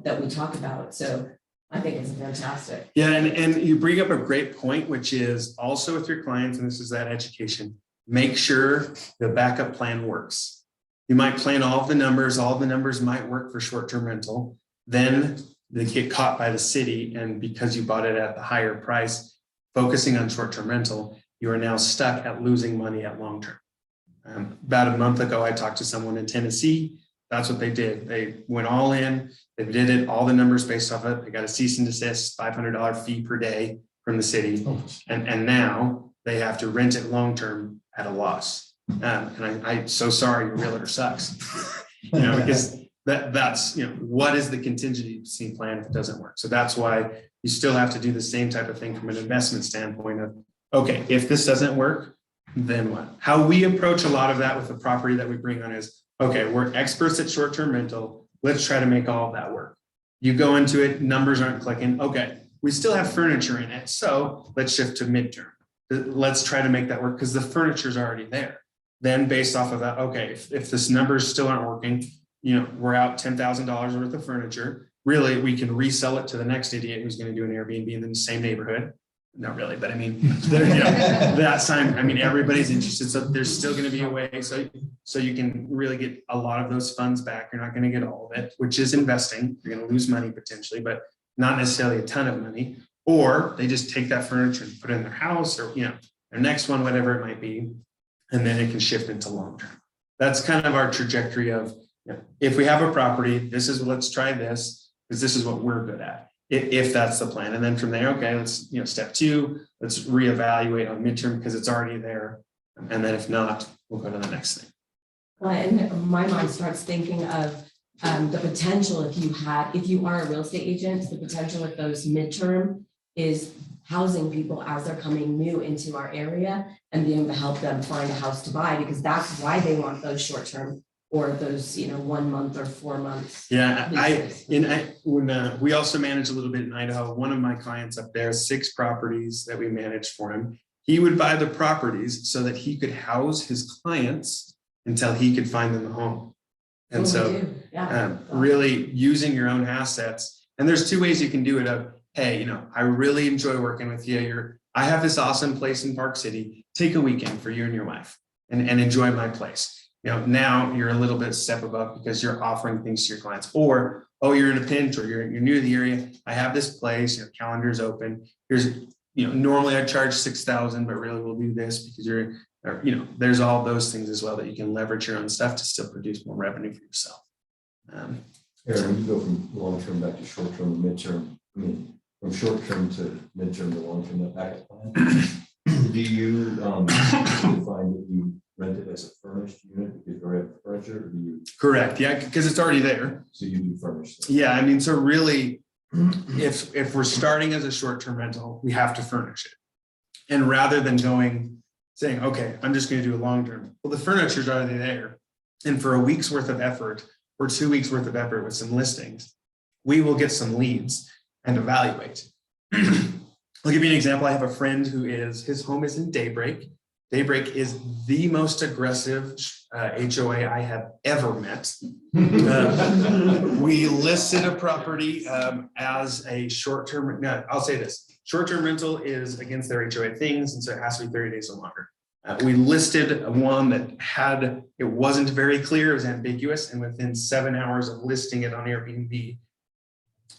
that we talk about. So I think it's fantastic. Yeah, and you bring up a great point, which is also with your clients, and this is that education, make sure the backup plan works. You might plan all of the numbers might work for short-term rental. Then they get caught by the city, and because you bought it at the higher price, focusing on short-term rental, you are now stuck at losing money at long-term. About a month ago, I talked to someone in Tennessee. That's what they did. They went all in. They did it, all the numbers based off it. They got a cease and desist, $500 fee per day from the city. And now they have to rent it long-term at a loss. And I'm so sorry, your realtor sucks. Because that's, what is the contingency plan if it doesn't work? So that's why you still have to do the same type of thing from an investment standpoint of, okay, if this doesn't work, then what? How we approach a lot of that with the property that we bring on is, okay, we're experts at short-term rental. Let's try to make all of that work. You go into it, numbers aren't clicking. Okay, we still have furniture in it. So let's shift to midterm. Let's try to make that work because the furniture's already there. Then based off of that, okay, if this numbers still aren't working, we're out $10,000 worth of furniture. Really, we can resell it to the next idiot who's going to do an Airbnb in the same neighborhood. Not really, but I mean, that time, I mean, everybody's interested. So there's still going to be a way. So you can really get a lot of those funds back. You're not going to get all of it, which is investing. You're going to lose money potentially, but not necessarily a ton of money. Or they just take that furniture and put it in their house or, their next one, whatever it might be. And then it can shift into long-term. That's kind of our trajectory of, if we have a property, let's try this, because this is what we're good at, if that's the plan. And then from there, okay, let's, step 2, let's reevaluate on midterm because it's already there. And then if not, we'll go to the next thing. Well, and my mind starts thinking of the potential if you are a real estate agent, the potential with those midterm is housing people as they're coming new into our area and being able to help them find a house to buy, because that's why they want those short-term or those, 1 month or 4 months. Yeah, when we also manage a little bit in Idaho, one of my clients up there, 6 properties that we managed for him. He would buy the properties so that he could house his clients until he could find them a home. And really using your own assets. And there's 2 ways you can do it. Hey, I really enjoy working with you. I have this awesome place in Park City. Take a weekend for you and your wife and enjoy my place. Now you're a little bit step above because you're offering things to your clients. Or, you're in a pinch or you're new to the area. I have this place, your calendar's open. Here's, normally I charge $6,000, but really we'll do this because there's all those things as well that you can leverage your own stuff to still produce more revenue for yourself. Aaron, when you go from long-term back to short-term to midterm, from short-term to midterm to long-term, that backup plan, do you find that you rent it as a furnished unit because you already have furniture, or do you? Correct, yeah, because it's already there. So you do furnished. Yeah, so really, if we're starting as a short-term rental, we have to furnish it. And rather than saying, okay, I'm just going to do a long-term, well, the furniture's already there. And for a week's worth of effort or 2 weeks worth of effort with some listings, we will get some leads and evaluate. I'll give you an example. I have a friend his home is in Daybreak. Daybreak is the most aggressive HOA I have ever met. We listed a property as a short-term, no, I'll say this, short-term rental is against their HOA things, and so it has to be 30 days or longer. We listed one that it wasn't very clear, it was ambiguous, and within 7 hours of listing it on Airbnb,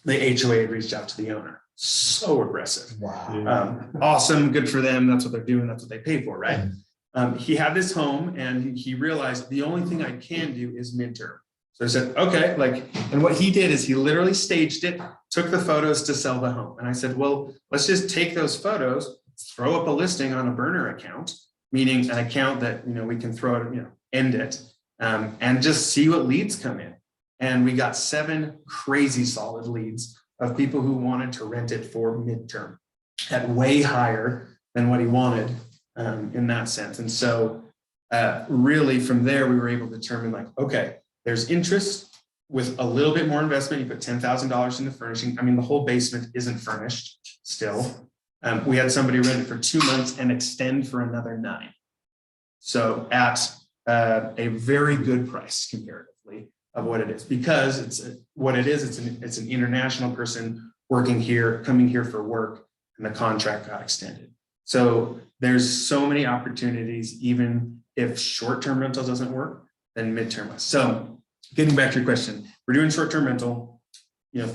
the HOA had reached out to the owner. So aggressive. Wow. Awesome, good for them. That's what they're doing. That's what they pay for, right? He had this home and he realized the only thing I can do is midterm. So I said, okay, and what he did is he literally staged it, took the photos to sell the home. And I said, well, let's just take those photos, throw up a listing on a burner account, meaning an account that, we can throw it, end it, and just see what leads come in. And we got 7 crazy solid leads of people who wanted to rent it for midterm at way higher than what he wanted in that sense. And so really from there, we were able to determine okay, there's interest with a little bit more investment. You put $10,000 into furnishing. The whole basement isn't furnished still. We had somebody rent it for 2 months and extend for another 9. So at a very good price comparatively of what it is, because it's an international person working here, coming here for work, and the contract got extended. So there's so many opportunities, even if short-term rental doesn't work, then midterm. So getting back to your question, we're doing short-term rental,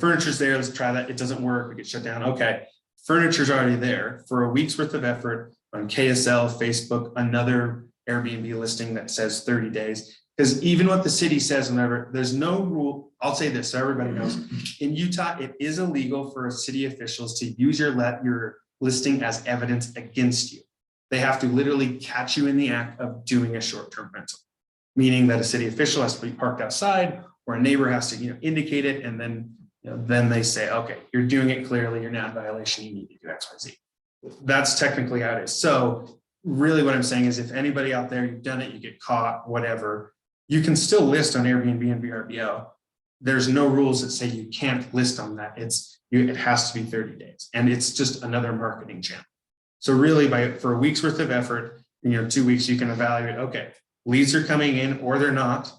furniture's there, let's try that. It doesn't work, we get shut down. Okay, furniture's already there for a week's worth of effort on KSL, Facebook, another Airbnb listing that says 30 days. Because even what the city says, whenever there's no rule, I'll say this so everybody knows, in Utah, it is illegal for city officials to use your listing as evidence against you. They have to literally catch you in the act of doing a short-term rental, meaning that a city official has to be parked outside or a neighbor has to, indicate it, and then, then they say, okay, you're doing it clearly, you're not in violation, you need to do X, Y, Z. That's technically how it is. So really what I'm saying is if anybody out there, you've done it, you get caught, whatever, you can still list on Airbnb and VRBO. There's no rules that say you can't list on that. It has to be 30 days, and it's just another marketing channel. So really for a week's worth of effort, 2 weeks, you can evaluate, okay, leads are coming in or they're not.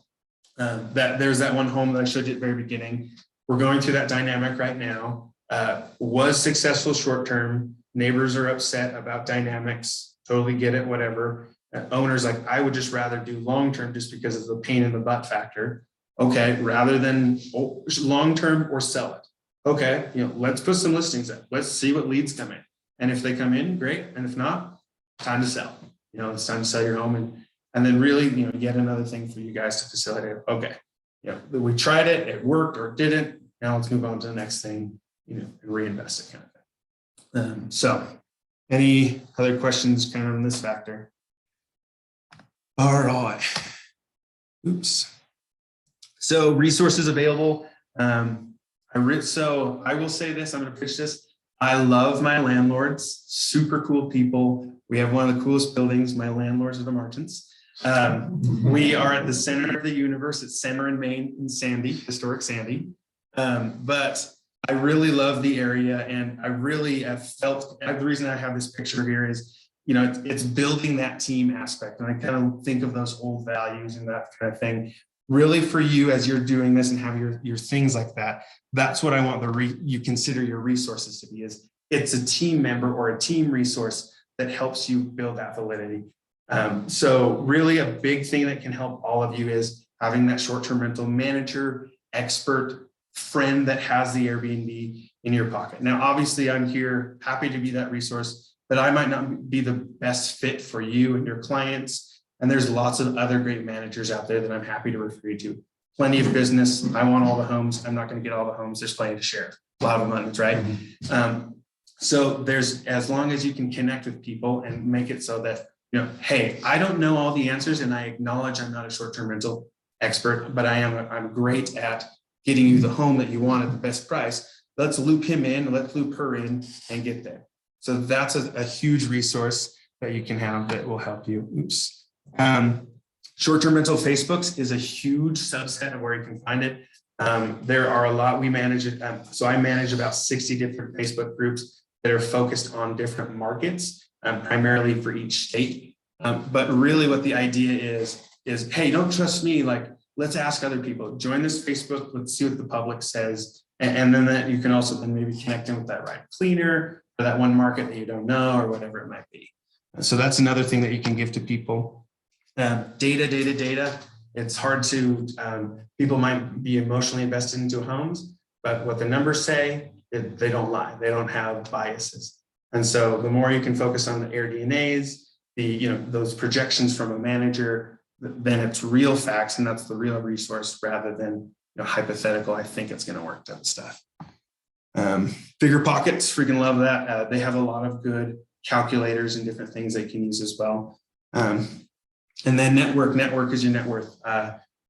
There's that one home that I showed you at the very beginning. We're going through that dynamic right now. Was successful short-term. Neighbors are upset about dynamics. Totally get it, whatever. Owners like, I would just rather do long-term just because of the pain in the butt factor. Okay, rather than long-term or sell it. Okay, let's put some listings up. Let's see what leads come in. And if they come in, great. And if not, time to sell. It's time to sell your home. And then really, yet another thing for you guys to facilitate. Okay, we tried it, it worked or it didn't. Now let's move on to the next thing, and reinvest it kind of thing. So any other questions kind of on this factor? All right. Oops. So resources available. So I will say this, I'm going to pitch this. I love my landlords, super cool people. We have one of the coolest buildings. My landlords are the Martins. We are at the center of the universe. It's Center in Maine in Sandy, historic Sandy. But I really love the area, and I really have felt, the reason I have this picture here is, it's building that team aspect. And I kind of think of those old values and that kind of thing. Really for you as you're doing this and have your things like that, that's what I want you consider your resources to be, is it's a team member or a team resource that helps you build that validity. So really a big thing that can help all of you is having that short-term rental manager, expert, friend that has the Airbnb in your pocket. Now, obviously I'm here happy to be that resource, but I might not be the best fit for you and your clients. And there's lots of other great managers out there that I'm happy to refer you to. Plenty of business. I want all the homes. I'm not going to get all the homes. There's plenty to share. A lot of abundance, right? So there's, as long as you can connect with people and make it so that, hey, I don't know all the answers, and I acknowledge I'm not a short-term rental expert, but I'm great at getting you the home that you want at the best price. Let's loop him in, let's loop her in and get there. So that's a huge resource that you can have that will help you. Oops. Short-term rental Facebooks is a huge subset of where you can find it. There are a lot, we manage it. So I manage about 60 different Facebook groups that are focused on different markets, primarily for each state. But really what the idea is, hey, don't trust me. Like, let's ask other people, join this Facebook. Let's see what the public says. And then that you can also then maybe connect in with that right cleaner or that one market that you don't know or whatever it might be. So that's another thing that you can give to people. Data. It's hard to, people might be emotionally invested into homes, but what the numbers say, they don't lie. They don't have biases. And so the more you can focus on the AirDNAs, those projections from a manager, then it's real facts, and that's the real resource rather than hypothetical, I think it's going to work type of stuff. Bigger Pockets, freaking love that. They have a lot of good calculators and different things they can use as well. And then network is your net worth.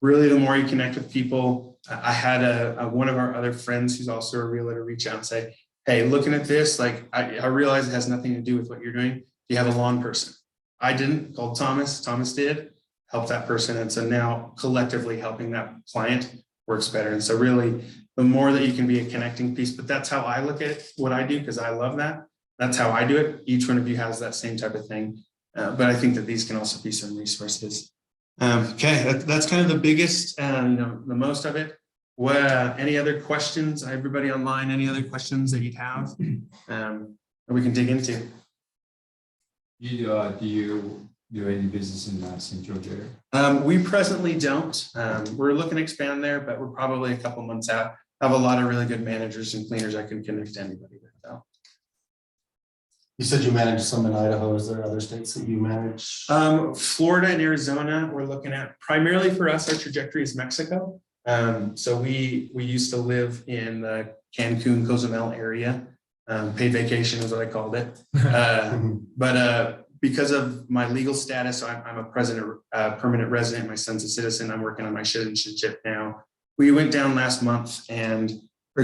Really, the more you connect with people, I had one of our other friends who's also a realtor reach out and say, hey, looking at this, like I realize it has nothing to do with what you're doing. You have a lawn person. I didn't, called Thomas. Thomas did, help that person. And so now collectively helping that client works better. And so really, the more that you can be a connecting piece, but that's how I look at it, what I do, because I love that. That's how I do it. Each one of you has that same type of thing. But I think that these can also be some resources. Okay, that's kind of the biggest, the most of it. Any other questions? Everybody online, any other questions that you'd have that we can dig into? Do you do any business in St. George area? We presently don't. We're looking to expand there, but we're probably a couple months out. I have a lot of really good managers and cleaners I can connect to anybody with. So. You said you manage some in Idaho. Is there other states that you manage? Florida and Arizona, we're looking at. Primarily for us, our trajectory is Mexico. So we used to live in the Cancun, Cozumel area. Paid vacation is what I called it. But because of my legal status, I'm a permanent resident. My son's a citizen. I'm working on my citizenship now. we went down last month or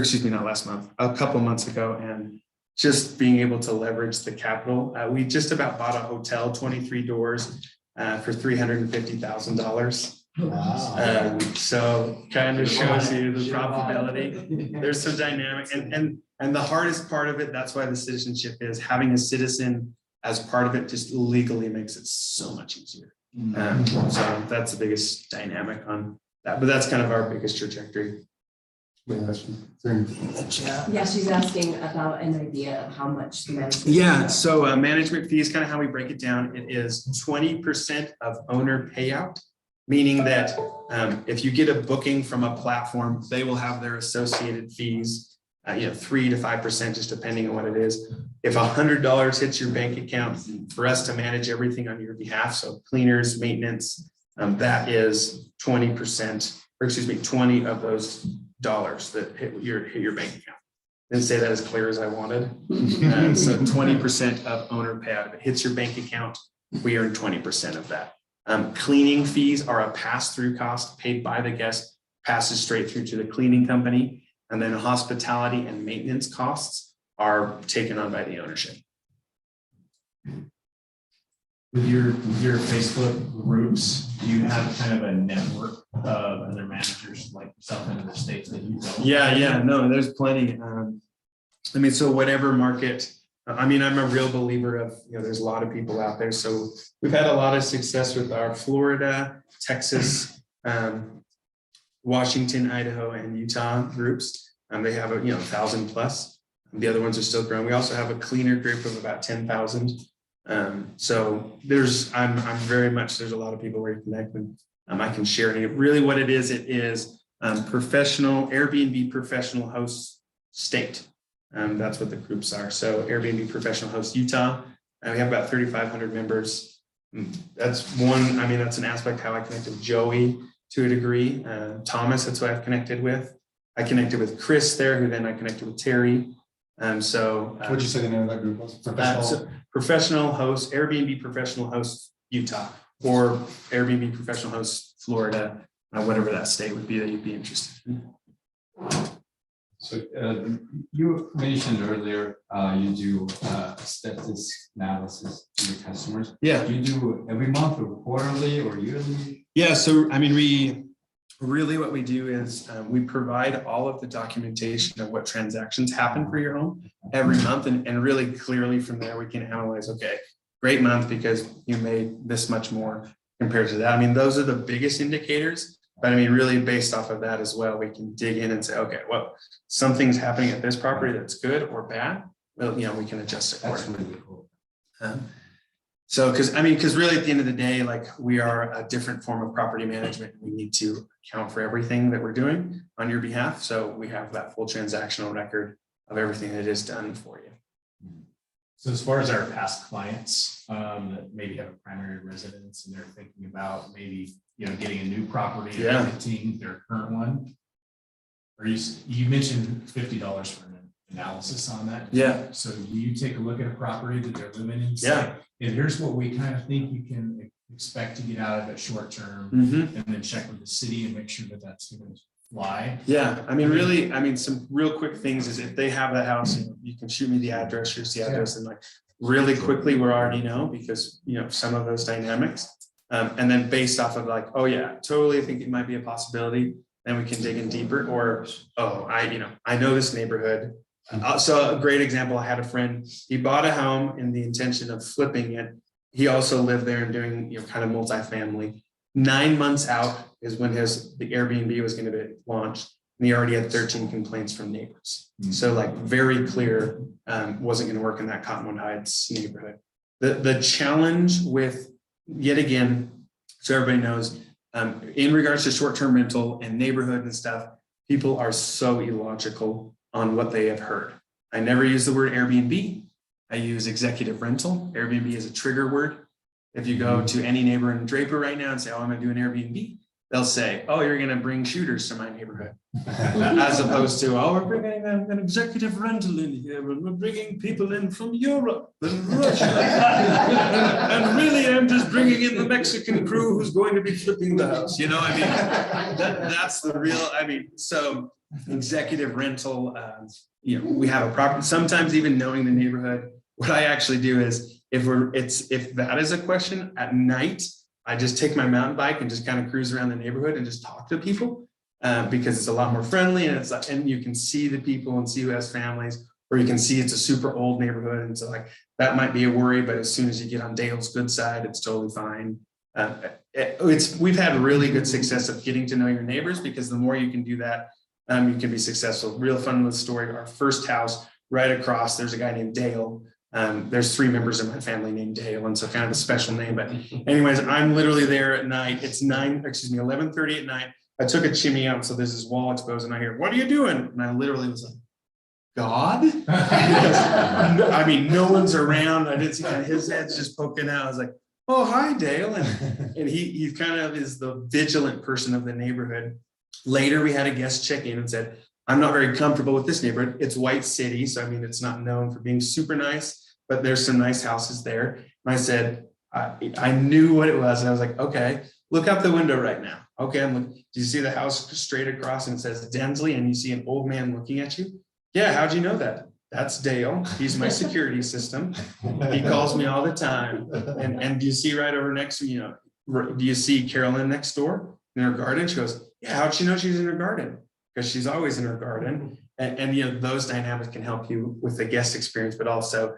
excuse me, not last month, a couple months ago, and just being able to leverage the capital. We just about bought a hotel, 23 doors, for $350,000. Wow. So kind of shows you the profitability. There's some dynamic and the hardest part of it, that's why the citizenship is having a citizen as part of it just legally makes it so much easier. So that's the biggest dynamic on that, but that's kind of our biggest trajectory. Yeah, she's asking about an idea of how much the management. Yeah, so management fees, kind of how we break it down, it is 20% of owner payout, meaning that if you get a booking from a platform, they will have their associated fees, 3 to 5%, just depending on what it is. If $100 hits your bank account for us to manage everything on your behalf, so cleaners, maintenance, that is 20%, or excuse me, 20 of those dollars that hit your bank account. Didn't say that as clear as I wanted. So 20% of owner payout. If it hits your bank account, we earn 20% of that. Cleaning fees are a pass-through cost paid by the guest, passes straight through to the cleaning company. And then hospitality and maintenance costs are taken on by the ownership. With your Facebook groups, do you have kind of a network of other managers like yourself in other states that you don't? Yeah, no, there's plenty. So whatever market, I'm a real believer of, there's a lot of people out there. So we've had a lot of success with our Florida, Texas, Washington, Idaho, and Utah groups. They have 1,000 plus. The other ones are still growing. We also have a cleaner group of about 10,000. So there's a lot of people where you connect with. I can share it. Really what it is professional Airbnb professional host state. That's what the groups are. So Airbnb professional host Utah, we have about 3,500 members. That's one, that's an aspect how I connected with Joey to a degree. Thomas, that's who I've connected with. I connected with Chris there, who then I connected with Terry. What'd you say the name of that group was? Professional host, Airbnb professional host Utah, or Airbnb professional host Florida, whatever that state would be that you'd be interested in. So you mentioned earlier, you do status analysis to your customers. Yeah. Do you do every month or quarterly or yearly? Yeah, so really what we do is we provide all of the documentation of what transactions happen for your home every month. And really clearly from there, we can analyze, okay, great month because you made this much more compared to that. Those are the biggest indicators, but really based off of that as well, we can dig in and say, okay, well, something's happening at this property that's good or bad. Well, we can adjust it. That's really cool. So, because really at the end of the day, we are a different form of property management. We need to account for everything that we're doing on your behalf. So we have that full transactional record of everything that is done for you. So as far as our past clients that maybe have a primary residence and they're thinking about maybe, getting a new property or renting their current one, or you mentioned $50 for an analysis on that. Yeah. So you take a look at a property that they're living in. Yeah. And here's what we kind of think you can expect to get out of it short term, and then check with the city and make sure that that's going to fly. Yeah, really, some real quick things is if they have that house, you can shoot me the address, here's the address, and really quickly, we already know because some of those dynamics. And then based off of oh yeah, totally think it might be a possibility, then we can dig in deeper. Or, I know this neighborhood. So a great example, I had a friend, he bought a home in the intention of flipping it. He also lived there and doing, kind of multifamily. 9 months out is when the Airbnb was going to be launched. And he already had 13 complaints from neighbors. So very clear, wasn't going to work in that Cottonwood Heights neighborhood. The challenge with, yet again, so everybody knows, in regards to short-term rental and neighborhood and stuff, people are so illogical on what they have heard. I never use the word Airbnb. I use executive rental. Airbnb is a trigger word. If you go to any neighbor in Draper right now and say, oh, I'm going to do an Airbnb, they'll say, oh, you're gonna bring shooters to my neighborhood. As opposed to, oh, we're bringing an executive rental in here, and we're bringing people in from Europe and Russia. And really, I'm just bringing in the Mexican crew who's going to be flipping the house, you know, I mean, that's the real, I mean, so executive rental, you know, we have a property, sometimes even knowing the neighborhood. What I actually do is, if that is a question at night, I just take my mountain bike and just kind of cruise around the neighborhood and just talk to people. Because it's a lot more friendly, and and you can see the people and see who has families, or you can see it's a super old neighborhood, and so like that might be a worry, but as soon as you get on Dale's good side, it's totally fine. We've had really good success of getting to know your neighbors, because the more you can do that, you can be successful. Real fun with the story. Our first house right across, there's a guy named Dale. There's 3 members of my family named Dale, and so kind of a special name. But anyways, I'm literally there at night. It's 11:30 at night. I took a chimney out, so there's this wall exposed, and I hear, "What are you doing?" And I literally was like, "God?" I mean, no one's around. I didn't see his head's just poking out. I was like, "Oh, hi, Dale," and he kind of is the vigilant person of the neighborhood. Later, we had a guest check in and said, "I'm not very comfortable with this neighborhood. It's White City, so I mean, it's not known for being super nice, but there's some nice houses there." And I said, I knew what it was, and I was like, "Okay, look out the window right now." Okay, I'm looking. Do you see the house straight across and it says Densley, and you see an old man looking at you? Yeah, how'd you know that? That's Dale. He's my security system. He calls me all the time. And do you see right over next to, you know, do you see Carolyn next door in her garden? She goes, "Yeah, how'd she know she's in her garden?" Because she's always in her garden. And you know, those dynamics can help you with the guest experience, but also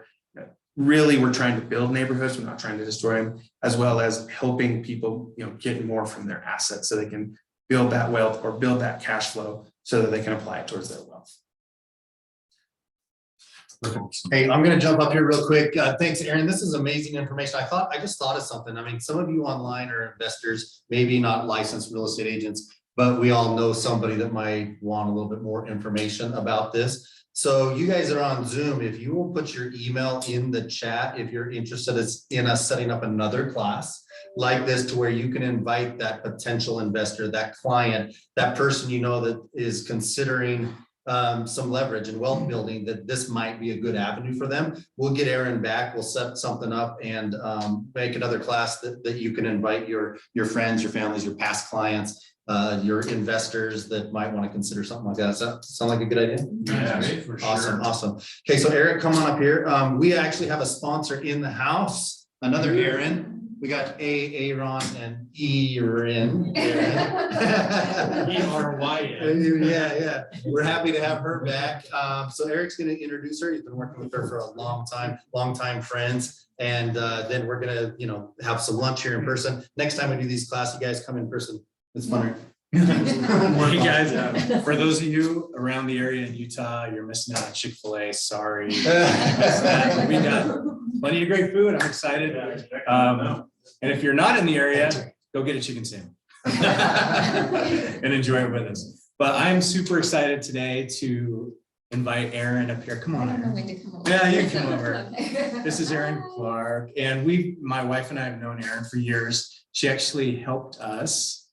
really we're trying to build neighborhoods. We're not trying to destroy them, as well as helping people, you know, get more from their assets so they can build that wealth or build that cash flow so that they can apply it towards their wealth. Hey, I'm gonna jump up here real quick. Thanks, Aaron. This is amazing information. I just thought of something. I mean, some of you online are investors, maybe not licensed real estate agents, but we all know somebody that might want a little bit more information about this. So you guys are on Zoom. If you will put your email in the chat, if you're interested in us setting up another class like this, to where you can invite that potential investor, that client, that person you know that is considering some leverage and wealth building, that this might be a good avenue for them. We'll get Aaron back. We'll set something up and make another class that you can invite your friends, your families, your past clients, your investors that might want to consider something like that. Does that sound like a good idea? Yeah, for sure. Awesome. Okay, so Eric, come on up here. We actually have a sponsor in the house, another Aaron. We got Aaron and Erin. ERYN. Yeah. We're happy to have her back. So Eric's going to introduce her. He's been working with her for a long time friends. And then we're going to, you know, have some lunch here in person. Next time we do these classes, you guys come in person. It's funner. Hey guys, for those of you around the area in Utah, you're missing out on Chick-fil-A. Sorry. We got plenty of great food. I'm excited. And if you're not in the area, go get a chicken sandwich and enjoy it with us. But I'm super excited today to invite Aaron up here. Come on, Aaron. Yeah, you can come over. This is Aaron Clark, and my wife and I have known Aaron for years. She actually helped us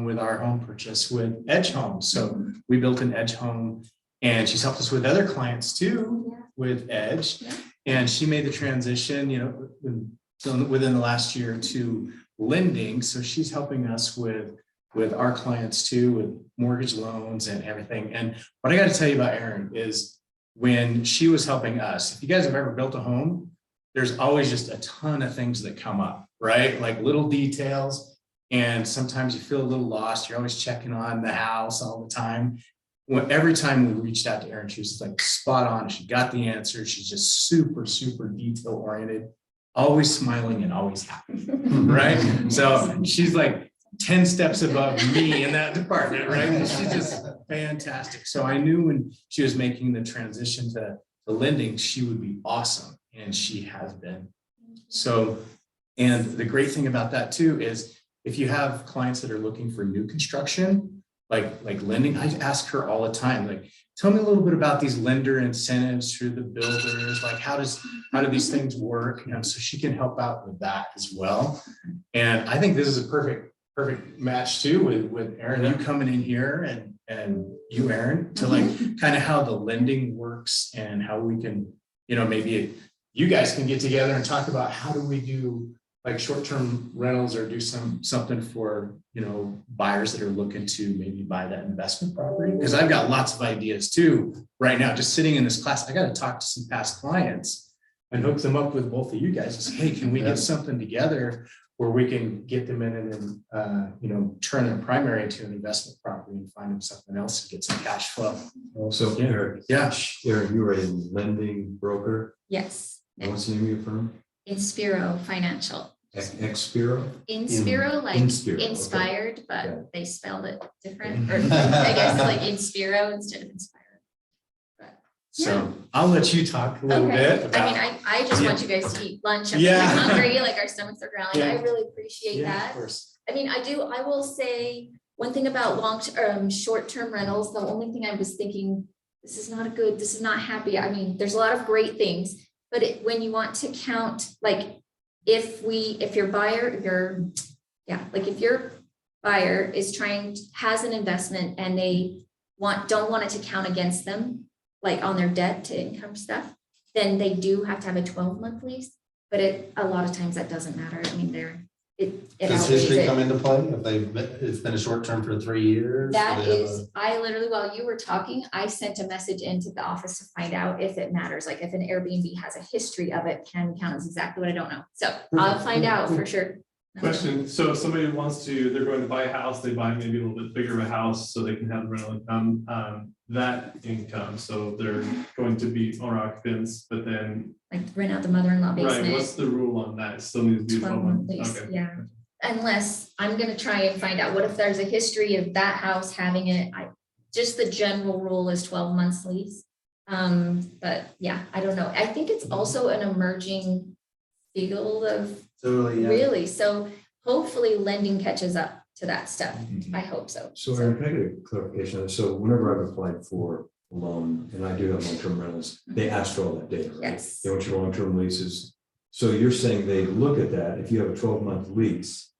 with our home purchase with Edge Home. So we built an Edge home, and she's helped us with other clients too with Edge. And she made the transition, you know, within the last year to lending. So she's helping us with our clients too, with mortgage loans and everything. And what I got to tell you about Erin is, when she was helping us, if you guys have ever built a home, there's always just a ton of things that come up, right? Like little details. And sometimes you feel a little lost. You're always checking on the house all the time. Every time we reached out to Erin, she was like spot on. She got the answer. She's just super detail oriented, always smiling and always happy, right? So she's like 10 steps above me in that department, right? She's just fantastic. So I knew when she was making the transition to the lending, she would be awesome. And she has been. So, and the great thing about that too is, if you have clients that are looking for new construction, like lending, I ask her all the time, like, tell me a little bit about these lender incentives through the builders, like how do these things work? And so she can help out with that as well. And I think this is a perfect perfect match too with Aaron, you coming in here and you, Aaron, to like kind of how the lending works and how we can, maybe you guys can get together and talk about how do we do like short-term rentals or do something for, buyers that are looking to maybe buy that investment property. Because I've got lots of ideas too right now, just sitting in this class. I got to talk to some past clients and hook them up with both of you guys and say, hey, can we get something together where we can get them in and then, turn their primary into an investment property and find them something else to get some cash flow. Also, Eric, Eric, you are a lending broker. Yes, What's the name of your firm? Inspiro Financial. Expiro? Inspiro, like Inspiro, okay. inspired, but Yeah. they spelled it different, or I guess like Inspiro instead of inspired. But, So I'll let you talk a little okay. bit about. I mean, I just want you guys to eat lunch. I'm Yeah. really hungry, like our stomachs are growling. Yeah. I really appreciate Yeah, that. of course. I mean, I will say one thing about short-term rentals, the only thing I was thinking, this is not happy. I mean, there's a lot of great things, but when you want to count, like if your buyer has an investment and they don't want it to count against them, like on their debt to income stuff, then they do have to have a 12-month lease. But a lot of times that doesn't matter. I mean, it Does outweighs history it. come into play if it's been a short term for 3 years? That Do they have is, I literally, while you were talking, I sent a message into the office to find out if it matters, like if an Airbnb has a history of it, can count as exactly what I don't know. So I'll find out for sure. Question, so if somebody they're going to buy a house, they buy maybe a little bit bigger of a house so they can have the rental income, that income, so they're going to be owner occupants, but then, Like rent out the mother-in-law right, what's basement, the rule on that? It still needs to be 12-month 12 lease, months, okay. yeah. Unless I'm gonna try and find out, what if there's a history of that house having it, just the general rule is 12 months lease. But yeah, I don't know. I think it's also an emerging field of Totally, yeah. really, so hopefully lending catches up to that stuff. I hope so. So Aaron, can I get a clarification? on this? So whenever I've applied for a loan and I do have long-term rentals, they ask for all that data, right? Yes. They want your long-term leases. So you're saying they look at that, if you have a 12-month lease,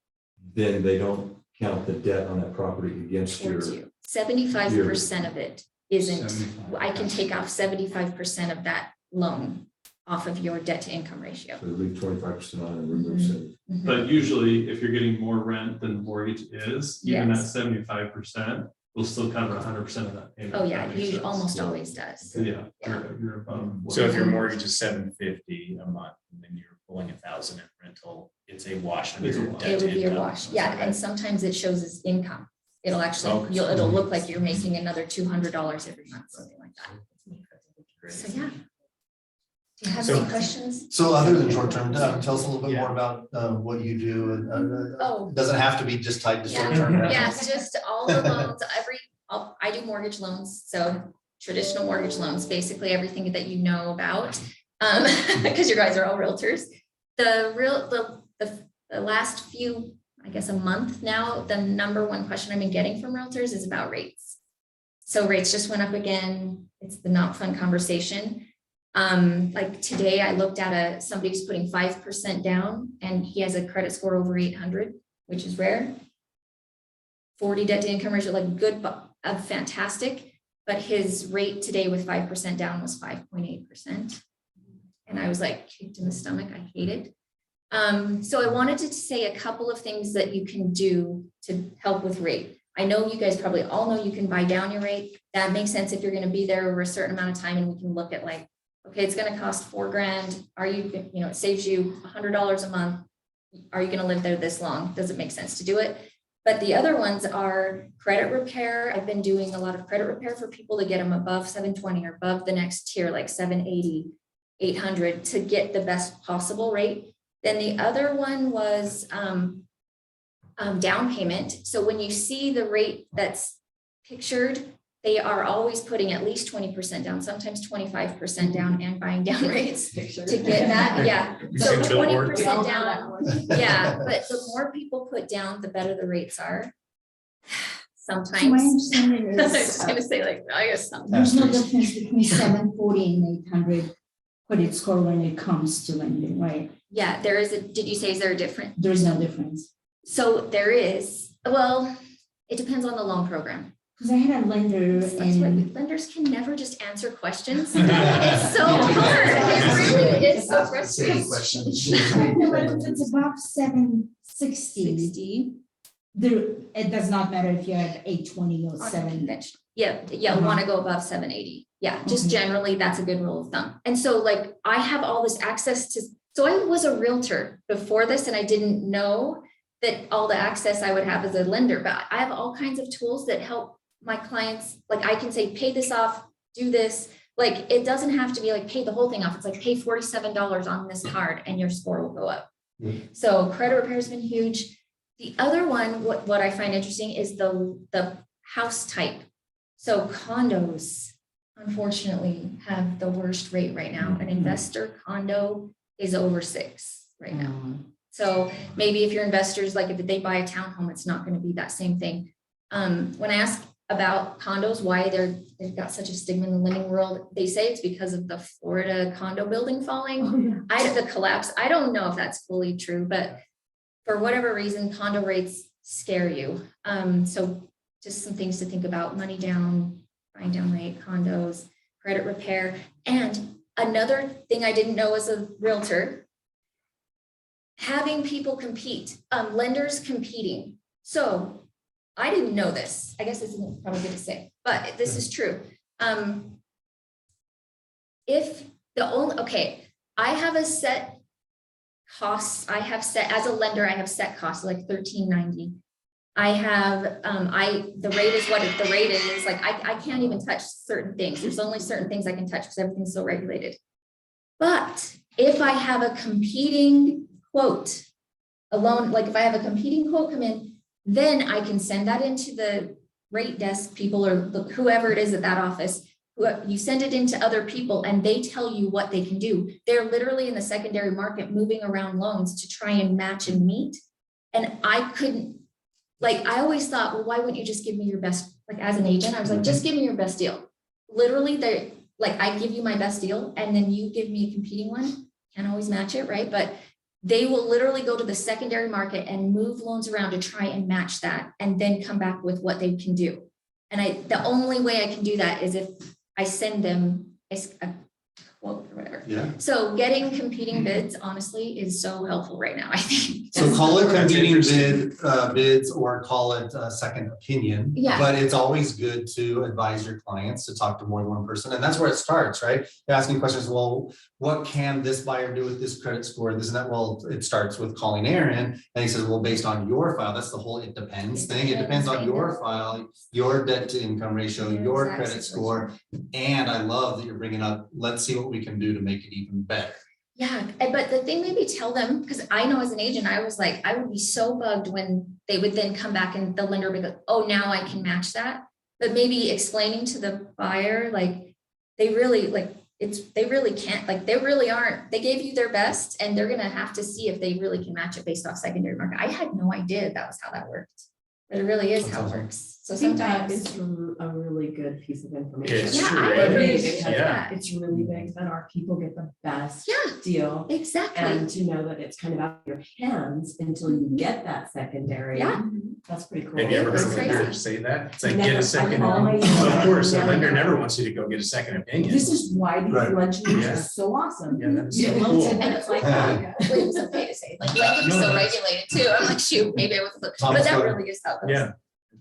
then they don't count the debt on that property against your. Towards you. 75% of it isn't, 75. I can take off 75% of that loan off of your debt to income ratio. So leave 25% on and remove 70. But usually, if you're getting more rent than the mortgage is, even that Yes. 75% will still cover 100% of that payment. Oh, if yeah, that makes it sense. almost always does. So, yeah, you're above. So if your mortgage is $750 a month and then you're pulling $1,000 in rental, it's a wash. under It's a your wash. debt It to would be a income. wash, yeah, and sometimes it shows as income. It'll actually, Okay. it'll look like you're making another $200 every month, something like that. So, yeah. Do you have any questions? So other than short term, tell us a little bit more about what you do. And Oh. it doesn't have to be just tied to short Yeah, term. yes, just all the loans, I do mortgage loans, so traditional mortgage loans, basically everything that you know about. Because you guys are all realtors. The last few, I guess a month now, the number one question I've been getting from realtors is about rates. So rates just went up again. It's the not fun conversation. Like today I looked at somebody who's putting 5% down and he has a credit score over 800, which is rare. 40 debt to income ratio, like good, fantastic. But his rate today with 5% down was 5.8%. And I was like kicked in the stomach. I hate it. So I wanted to say a couple of things that you can do to help with rate. I know you guys probably all know you can buy down your rate. That makes sense if you're going to be there over a certain amount of time, and we can look at like, okay, it's going to cost $4,000. Are you, it saves you $100 a month. Are you going to live there this long? Does it make sense to do it? But the other ones are credit repair. I've been doing a lot of credit repair for people to get them above 720 or above the next tier, like 780, 800 to get the best possible rate. Then the other one was down payment. So when you see the rate that's pictured, they are always putting at least 20% down, sometimes 25% down, and buying down rates to get that. Yeah. So 20% down. Yeah. But the more people put down, the better the rates are. Sometimes. So my understanding I was is just gonna say, like, I guess sometimes. there's no difference between 740 and 800 credit score when it comes to lending, right? Yeah, there is did you say, is there a difference? There's no difference. So there is, well, it depends on the loan program. Because I had a lender That's why and lenders can never just answer questions. It's so hard. It really is so frustrating. if it's above 760, 60 there, it does not matter if you're at 820 or on a 7. conventional. Yeah, want to go above 780. Yeah, just Okay. generally, that's a good rule of thumb. And so like, I have all this access to, so I was a realtor before this and I didn't know that all the access I would have as a lender, but I have all kinds of tools that help my clients. Like I can say, pay this off, do this. Like, it doesn't have to be like, pay the whole thing off. It's like, pay $47 on this card and your score will go up. So credit repair has been huge. The other one, what I find interesting is the house type. So condos, unfortunately, have the worst rate right now. An investor condo is over 6 right now. So maybe if your investors, like if they buy a townhome, it's not going to be that same thing. When I ask about condos, why they've got such a stigma in the lending world, they say it's because of the Florida condo building falling. The collapse. I don't know if that's fully true, but for whatever reason, condo rates scare you. So just some things to think about: money down, buying down rate, condos, credit repair. And another thing I didn't know as a realtor, having people compete, lenders competing. So I didn't know this. I guess this isn't probably good to say, but this is true. I have a set costs. I have set as a lender, I have set costs like $13.90. I have, the rate is what the rate is. Like I can't even touch certain things. There's only certain things I can touch because everything's so regulated. But if I have a competing quote, a loan, like if I have a competing quote come in, then I can send that into the rate desk people or whoever it is at that office. You send it into other people and they tell you what they can do. They're literally in the secondary market moving around loans to try and match and meet. And I couldn't, like, I always thought, well, why wouldn't you just give me your best, like as an agent, I was like, just give me your best deal. Literally, they like, I give you my best deal and then you give me a competing one. Can't always match it, right? But they will literally go to the secondary market and move loans around to try and match that and then come back with what they can do. And the only way I can do that is if I send them a quote or whatever. Yeah. So getting competing bids, honestly, is so helpful right now, I think. So call it That's competing interesting. bids or call it a second opinion. Yeah. But it's always good to advise your clients to talk to more than one person. And that's where it starts, right? You're asking questions, well, what can this buyer do with this credit score? This and that. Well, it starts with calling Aaron and he says, well, based on your file, that's the whole it depends thing. It depends on your file, your debt to income ratio, your credit score. And I love that you're bringing up, let's see what we can do to make it even better. Yeah, but the thing, maybe tell them, because I know as an agent, I was like, I would be so bugged when they would then come back and the lender would be like, oh, now I can match that. But maybe explaining to the buyer, like, they really can't, like, they really aren't, they gave you their best and they're going to have to see if they really can match it based off secondary market. I had no idea that was how that worked, but it really is how it works. So I think that sometimes. is a really good piece of information. It's Yeah, true, I right? agree. Because Yeah. it's really big that our people get the best Yeah. deal. Exactly. And to know that it's kind of out of your hands until you get that secondary. Yeah. That's pretty cool. Have you ever heard It's a crazy. lender say that? It's like, Never. get a second. I've always- Of course, a never lender heard never that. wants you to go get a second opinion. This is why these Right. lunch meetings Yeah. are so awesome. Yeah, that's You so know, cool. and it's like, Yeah. Well, it was okay to say, like, lending's No, so that's- regulated too. I'm like, shoot, maybe I was, but Thomas, that go ahead. really is how it goes. Yeah.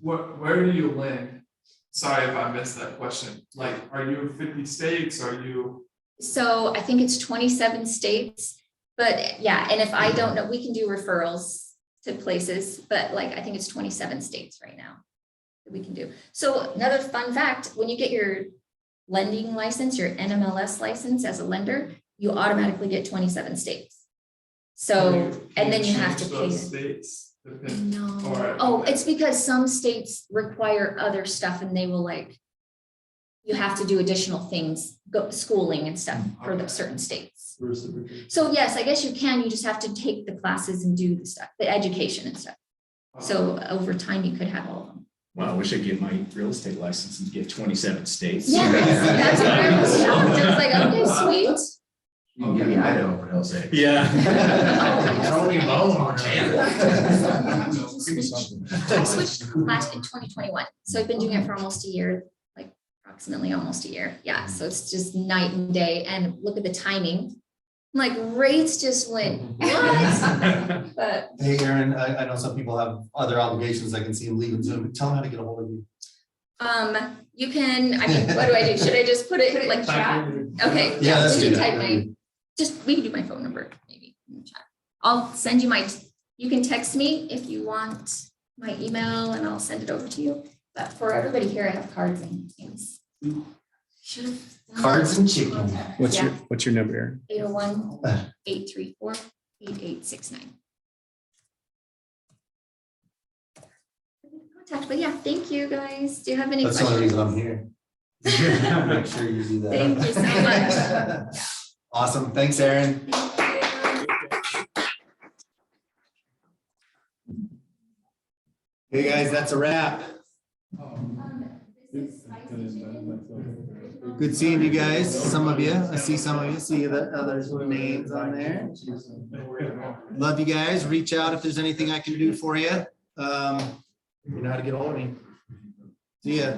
Where do you lend? Sorry if I missed that question. Like, are you in 50 states? Are you? So I think it's 27 states, but yeah, and if I don't know, we can do referrals to places, but like, I think it's 27 states right now that we can do. So another fun fact, when you get your lending license, your NMLS license as a lender, you automatically get 27 states. So, and then you have to change pay. those states? Depend- No, Alright, oh, okay. it's because some states require other stuff and they will like, you have to do additional things, go schooling and stuff for the Okay. certain states. Reciprocate. So yes, I guess you can, you just have to take the classes and do the stuff, the education and stuff. So over time you could have all of them. Well, I wish I could get my real estate license and get 27 states. Yeah, that's what I was shocked. I was like, okay, sweet. You can give me Idaho for hell's sake. Yeah. I don't even know on I switched last in 2021, so I've been doing it for almost a year, like approximately almost a year. Yeah, so it's just night and day, and look at the timing. Like rates just went, what? But Hey, Aaron, I know some people have other obligations. I can see them leaving Zoom. Tell them how to get a hold of you. you can, I mean, what do I do? Should I just put it like chat? Okay, Yeah, let's you do can that. type my, we can do my phone number maybe in the chat. I'll send you you can text me if you want my email and I'll send it over to you. But for everybody here, I have cards and things. Should've done Cards and chicken. What's your number? 801-834-8869. Contact, but yeah, thank you guys. Do you have any That's the only questions? reason I'm here. Make sure you do that. Thank you so much. Awesome. Thanks, Aaron. Hey, guys, that's a wrap. Good seeing you guys. Some of you. I see some of you. See the other names on there. Love you guys. Reach out if there's anything I can do for you. You know how to get a hold of me. See ya.